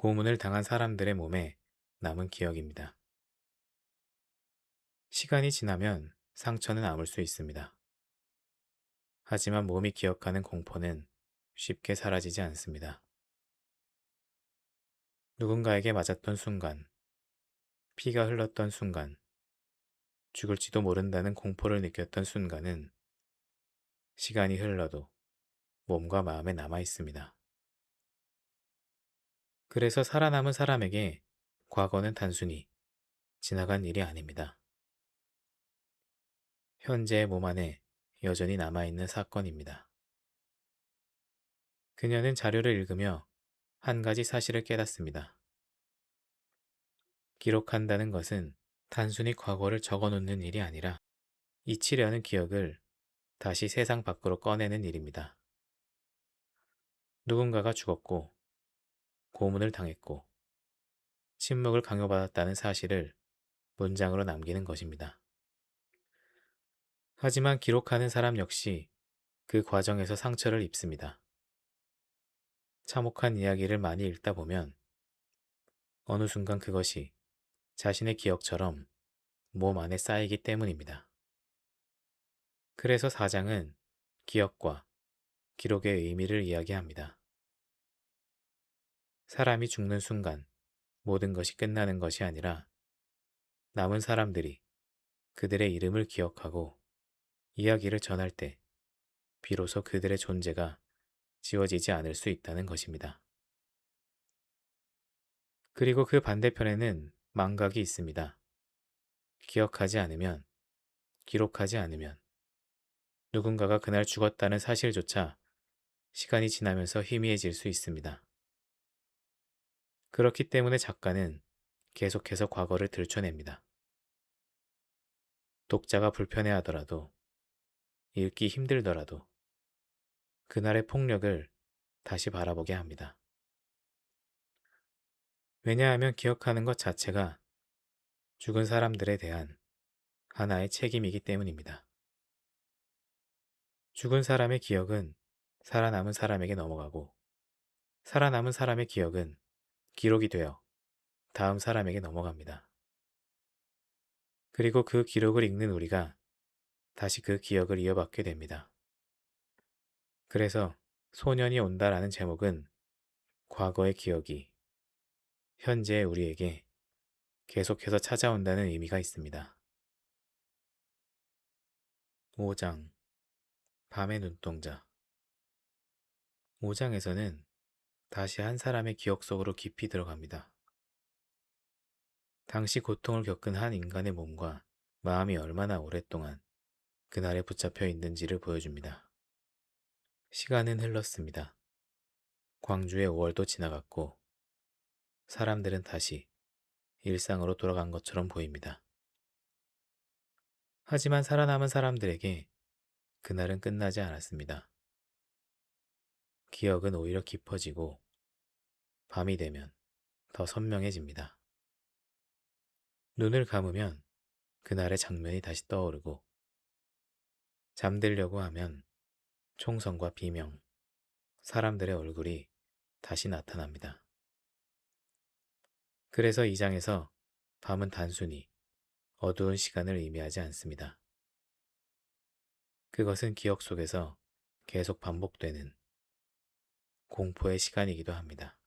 고문을 당한 사람들의 몸에 남은 기억입니다. 시간이 지나면 상처는 아물 수 있습니다. 하지만 몸이 기억하는 공포는 쉽게 사라지지 않습니다. 누군가에게 맞았던 순간, 피가 흘렀던 순간, 죽을지도 모른다는 공포를 느꼈던 순간은 시간이 흘러도 몸과 마음에 남아 있습니다. 그래서 살아남은 사람에게 과거는 단순히 지나간 일이 아닙니다. 현재의 몸 안에 여전히 남아있는 사건입니다. 그녀는 자료를 읽으며 한 가지 사실을 깨닫습니다. 기록한다는 것은 단순히 과거를 적어놓는 일이 아니라 잊히려는 기억을 다시 세상 밖으로 꺼내는 일입니다. 누군가가 죽었고, 고문을 당했고, 침묵을 강요받았다는 사실을 문장으로 남기는 것입니다. 하지만 기록하는 사람 역시 그 과정에서 상처를 입습니다. 참혹한 이야기를 많이 읽다 보면 어느 순간 그것이 자신의 기억처럼 몸 안에 쌓이기 때문입니다. 그래서 사장은 기억과 기록의 의미를 이야기합니다. 사람이 죽는 순간 모든 것이 끝나는 것이 아니라 남은 사람들이 그들의 이름을 기억하고 이야기를 전할 때 비로소 그들의 존재가 지워지지 않을 수 있다는 것입니다. 그리고 그 반대편에는 망각이 있습니다. 기억하지 않으면, 기록하지 않으면 누군가가 그날 죽었다는 사실조차 시간이 지나면서 희미해질 수 있습니다. 그렇기 때문에 작가는 계속해서 과거를 들춰냅니다. 독자가 불편해하더라도, 읽기 힘들더라도 그날의 폭력을 다시 바라보게 합니다. 왜냐하면 기억하는 것 자체가 죽은 사람들에 대한 하나의 책임이기 때문입니다. 죽은 사람의 기억은 살아남은 사람에게 넘어가고 살아남은 사람의 기억은 기록이 되어 다음 사람에게 넘어갑니다. 그리고 그 기록을 읽는 우리가 다시 그 기억을 이어받게 됩니다. 그래서 소년이 온다라는 제목은 과거의 기억이 현재의 우리에게 계속해서 찾아온다는 의미가 있습니다. 5장 밤의 눈동자. 5장에서는 다시 한 사람의 기억 속으로 깊이 들어갑니다. 당시 고통을 겪은 한 인간의 몸과 마음이 얼마나 오랫동안 그날에 붙잡혀 있는지를 보여줍니다. 시간은 흘렀습니다. 광주의 5월도 지나갔고 사람들은 다시 일상으로 돌아간 것처럼 보입니다. 하지만 살아남은 사람들에게 그날은 끝나지 않았습니다. 기억은 오히려 깊어지고 밤이 되면 더 선명해집니다. 눈을 감으면 그날의 장면이 다시 떠오르고 잠들려고 하면 총성과 비명, 사람들의 얼굴이 다시 나타납니다. 그래서 이 장에서 밤은 단순히 어두운 시간을 의미하지 않습니다. 그것은 기억 속에서 계속 반복되는 공포의 시간이기도 합니다.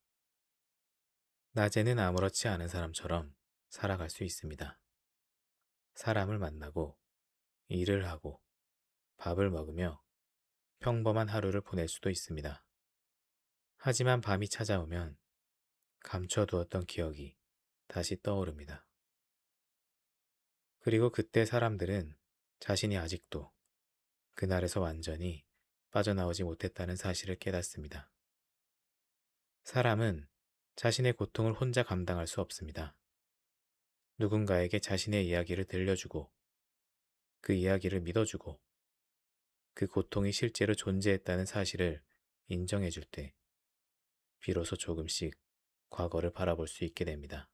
낮에는 아무렇지 않은 사람처럼 살아갈 수 있습니다. 사람을 만나고 일을 하고 밥을 먹으며 평범한 하루를 보낼 수도 있습니다. 하지만 밤이 찾아오면 감춰두었던 기억이 다시 떠오릅니다. 그리고 그때 사람들은 자신이 아직도 그날에서 완전히 빠져나오지 못했다는 사실을 깨닫습니다. 사람은 자신의 고통을 혼자 감당할 수 없습니다. 누군가에게 자신의 이야기를 들려주고 그 이야기를 믿어주고 그 고통이 실제로 존재했다는 사실을 인정해줄 때 비로소 조금씩 과거를 바라볼 수 있게 됩니다.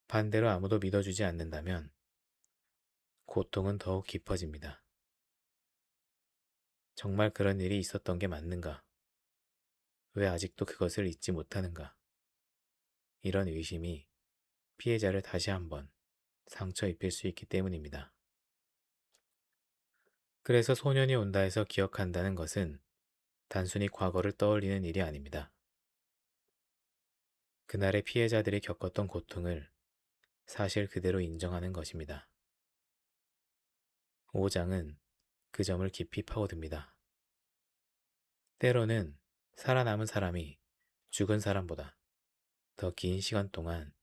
반대로 아무도 믿어주지 않는다면 고통은 더욱 깊어집니다. 정말 그런 일이 있었던 게 맞는가? 왜 아직도 그것을 잊지 못하는가? 이런 의심이 피해자를 다시 한번 상처 입힐 수 있기 때문입니다. 그래서 소년이 온다 해서 기억한다는 것은 단순히 과거를 떠올리는 일이 아닙니다. 그날의 피해자들이 겪었던 고통을 사실 그대로 인정하는 것입니다. 5장은 그 점을 깊이 파고듭니다. 때로는 살아남은 사람이 죽은 사람보다 더 긴 시간 동안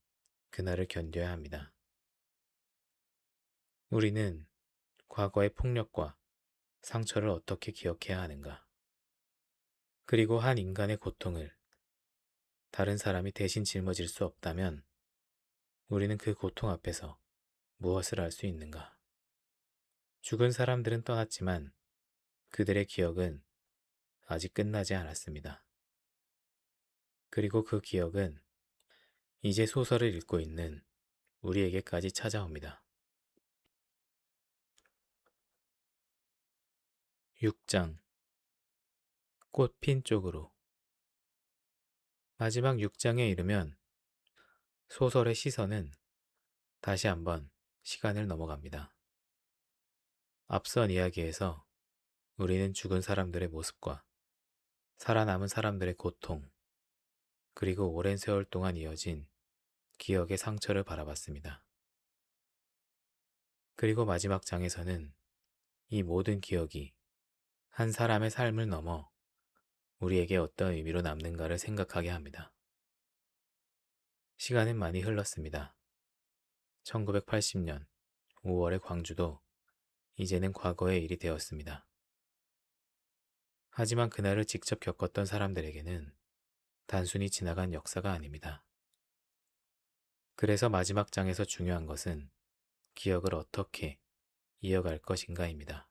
그날을 견뎌야 합니다. 우리는 과거의 폭력과 상처를 어떻게 기억해야 하는가? 그리고 한 인간의 고통을 다른 사람이 대신 짊어질 수 없다면 우리는 그 고통 앞에서 무엇을 할 수 있는가? 죽은 사람들은 떠났지만 그들의 기억은 아직 끝나지 않았습니다. 그리고 그 기억은 이제 소설을 읽고 있는 우리에게까지 찾아옵니다. 6장 꽃핀 쪽으로. 마지막 6장에 이르면 소설의 시선은 다시 한번 시간을 넘어갑니다. 앞선 이야기에서 우리는 죽은 사람들의 모습과 살아남은 사람들의 고통, 그리고 오랜 세월 동안 이어진 기억의 상처를 바라봤습니다. 그리고 마지막 장에서는 이 모든 기억이 한 사람의 삶을 넘어 우리에게 어떤 의미로 남는가를 생각하게 합니다. 시간은 많이 흘렀습니다. 1980년 5월의 광주도 이제는 과거의 일이 되었습니다. 하지만 그날을 직접 겪었던 사람들에게는 단순히 지나간 역사가 아닙니다. 그래서 마지막 장에서 중요한 것은 기억을 어떻게 이어갈 것인가입니다.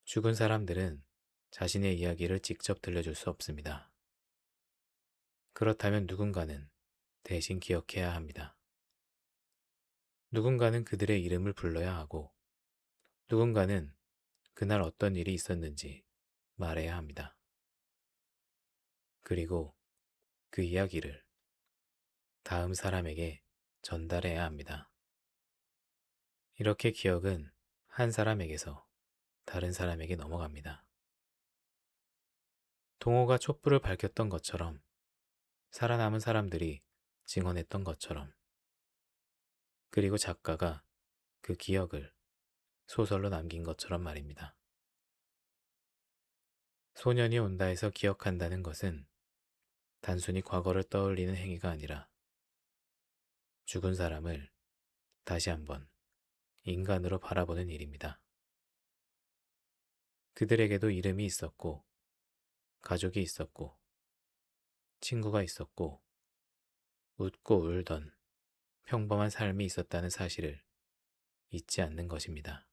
죽은 사람들은 자신의 이야기를 직접 들려줄 수 없습니다. 그렇다면 누군가는 대신 기억해야 합니다. 누군가는 그들의 이름을 불러야 하고 누군가는 그날 어떤 일이 있었는지 말해야 합니다. 그리고 그 이야기를 다음 사람에게 전달해야 합니다. 이렇게 기억은 한 사람에게서 다른 사람에게 넘어갑니다. 동호가 촛불을 밝혔던 것처럼 살아남은 사람들이 증언했던 것처럼 그리고 작가가 그 기억을 소설로 남긴 것처럼 말입니다. 소년이 온다에서 기억한다는 것은 단순히 과거를 떠올리는 행위가 아니라 죽은 사람을 다시 한번 인간으로 바라보는 일입니다. 그들에게도 이름이 있었고, 가족이 있었고, 친구가 있었고, 웃고 울던 평범한 삶이 있었다는 사실을 잊지 않는 것입니다.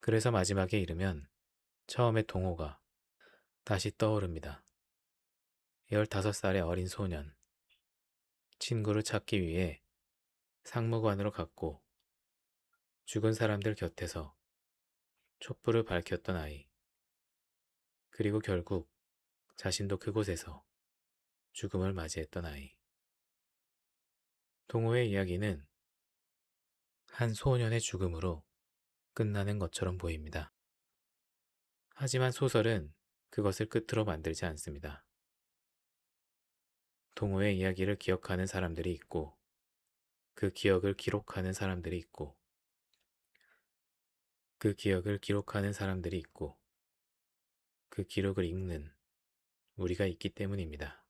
그래서 마지막에 이르면 처음에 동호가 다시 떠오릅니다. 15살의 어린 소년, 친구를 찾기 위해 상무관으로 갔고 죽은 사람들 곁에서 촛불을 밝혔던 아이, 그리고 결국 자신도 그곳에서 죽음을 맞이했던 아이. 동호의 이야기는 한 소년의 죽음으로 끝나는 것처럼 보입니다. 하지만 소설은 그것을 끝으로 만들지 않습니다. 동호의 이야기를 기억하는 사람들이 있고, 그 기억을 기록하는 사람들이 있고, 그 기억을 기록하는 사람들이 있고, 그 기록을 읽는 우리가 있기 때문입니다.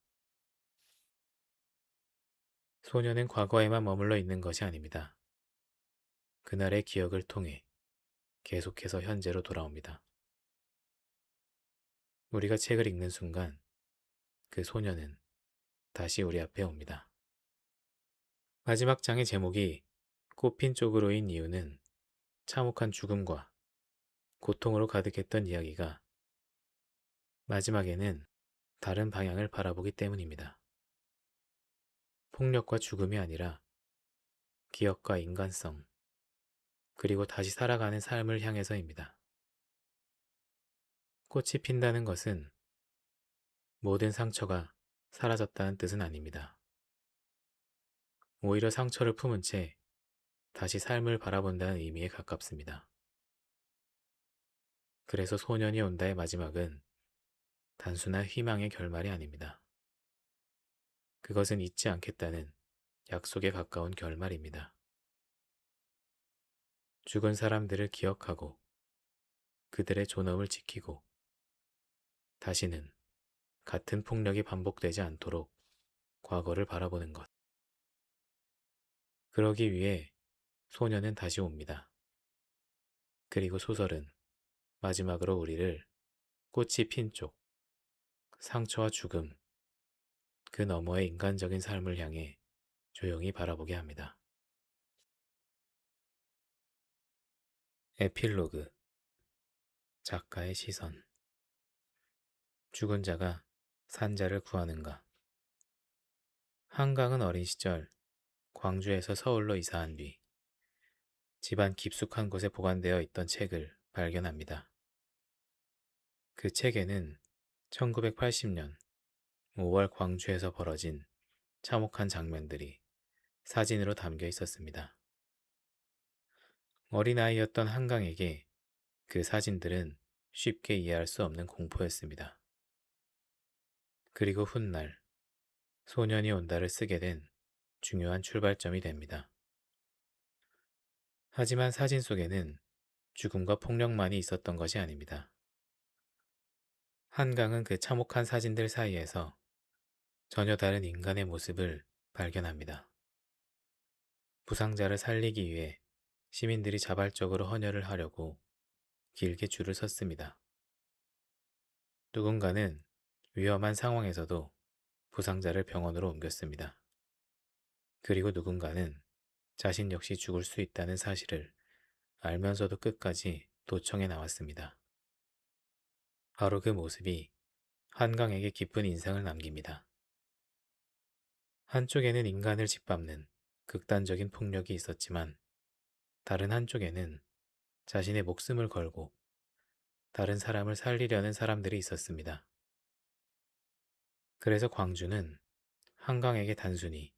소년은 과거에만 머물러 있는 것이 아닙니다. 그날의 기억을 통해 계속해서 현재로 돌아옵니다. 우리가 책을 읽는 순간 그 소년은 다시 우리 앞에 옵니다. 마지막 장의 제목이 꽃핀 쪽으로인 이유는 참혹한 죽음과 고통으로 가득했던 이야기가 마지막에는 다른 방향을 바라보기 때문입니다. 폭력과 죽음이 아니라 기억과 인간성, 그리고 다시 살아가는 삶을 향해서입니다. 꽃이 핀다는 것은 모든 상처가 사라졌다는 뜻은 아닙니다. 오히려 상처를 품은 채 다시 삶을 바라본다는 의미에 가깝습니다. 그래서 소년이 온다의 마지막은 단순한 희망의 결말이 아닙니다. 그것은 잊지 않겠다는 약속에 가까운 결말입니다. 죽은 사람들을 기억하고 그들의 존엄을 지키고 다시는 같은 폭력이 반복되지 않도록 과거를 바라보는 것. 그러기 위해 소년은 다시 옵니다. 그리고 소설은 마지막으로 우리를 꽃이 핀 쪽, 상처와 죽음, 그 너머의 인간적인 삶을 향해 조용히 바라보게 합니다. 에필로그, 작가의 시선. 죽은 자가 산자를 구하는가. 한강은 어린 시절 광주에서 서울로 이사한 뒤 집안 깊숙한 곳에 보관되어 있던 책을 발견합니다. 그 책에는 1980년 5월 광주에서 벌어진 참혹한 장면들이 사진으로 담겨 있었습니다. 어린아이였던 한강에게 그 사진들은 쉽게 이해할 수 없는 공포였습니다. 그리고 훗날 소년이 온다를 쓰게 된 중요한 출발점이 됩니다. 하지만 사진 속에는 죽음과 폭력만이 있었던 것이 아닙니다. 한강은 그 참혹한 사진들 사이에서 전혀 다른 인간의 모습을 발견합니다. 부상자를 살리기 위해 시민들이 자발적으로 헌혈을 하려고 길게 줄을 섰습니다. 누군가는 위험한 상황에서도 부상자를 병원으로 옮겼습니다. 그리고 누군가는 자신 역시 죽을 수 있다는 사실을 알면서도 끝까지 도청에 나왔습니다. 바로 그 모습이 한강에게 깊은 인상을 남깁니다. 한쪽에는 인간을 짓밟는 극단적인 폭력이 있었지만 다른 한쪽에는 자신의 목숨을 걸고 다른 사람을 살리려는 사람들이 있었습니다. 그래서 광주는 한강에게 단순히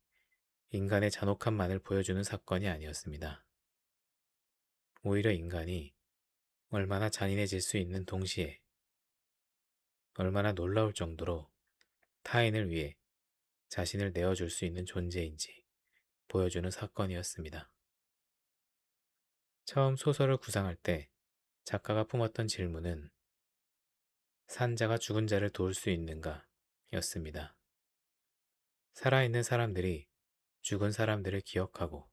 인간의 잔혹함만을 보여주는 사건이 아니었습니다. 오히려 인간이 얼마나 잔인해질 수 있는 동시에 얼마나 놀라울 정도로 타인을 위해 자신을 내어줄 수 있는 존재인지 보여주는 사건이었습니다. 처음 소설을 구상할 때 작가가 품었던 질문은 산자가 죽은 자를 도울 수 있는가 였습니다. 살아있는 사람들이 죽은 사람들을 기억하고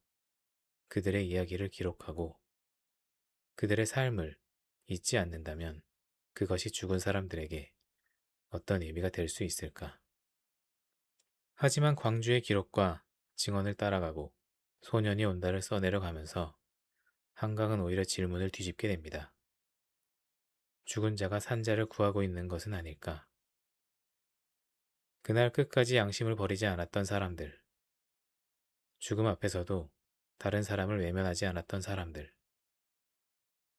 그들의 이야기를 기록하고 그들의 삶을 잊지 않는다면 그것이 죽은 사람들에게 어떤 의미가 될 수 있을까? 하지만 광주의 기록과 증언을 따라가고 소년이 온다를 써내려가면서 한강은 오히려 질문을 뒤집게 됩니다. 죽은 자가 산자를 구하고 있는 것은 아닐까? 그날 끝까지 양심을 버리지 않았던 사람들, 죽음 앞에서도 다른 사람을 외면하지 않았던 사람들,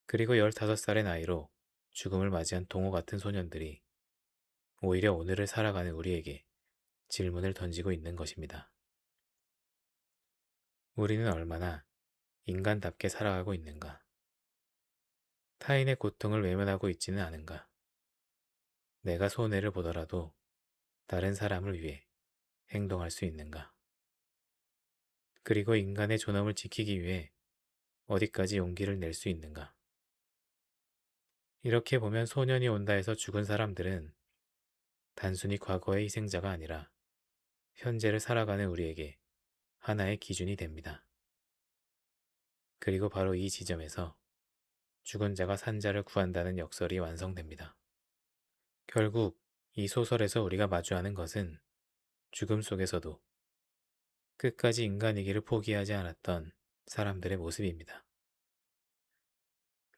그리고 15살의 나이로 죽음을 맞이한 동호 같은 소년들이 오히려 오늘을 살아가는 우리에게 질문을 던지고 있는 것입니다. 우리는 얼마나 인간답게 살아가고 있는가? 타인의 고통을 외면하고 있지는 않은가? 내가 손해를 보더라도 다른 사람을 위해 행동할 수 있는가? 그리고 인간의 존엄을 지키기 위해 어디까지 용기를 낼 수 있는가? 이렇게 보면 소년이 온다에서 죽은 사람들은 단순히 과거의 희생자가 아니라 현재를 살아가는 우리에게 하나의 기준이 됩니다. 그리고 바로 이 지점에서 죽은 자가 산자를 구한다는 역설이 완성됩니다. 결국 이 소설에서 우리가 마주하는 것은 죽음 속에서도 끝까지 인간이기를 포기하지 않았던 사람들의 모습입니다.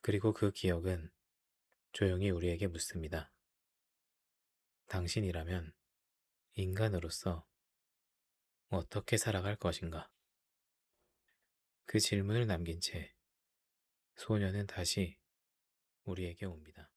그리고 그 기억은 조용히 우리에게 묻습니다. 당신이라면 인간으로서 어떻게 살아갈 것인가? 그 질문을 남긴 채 소녀는 다시 우리에게 옵니다.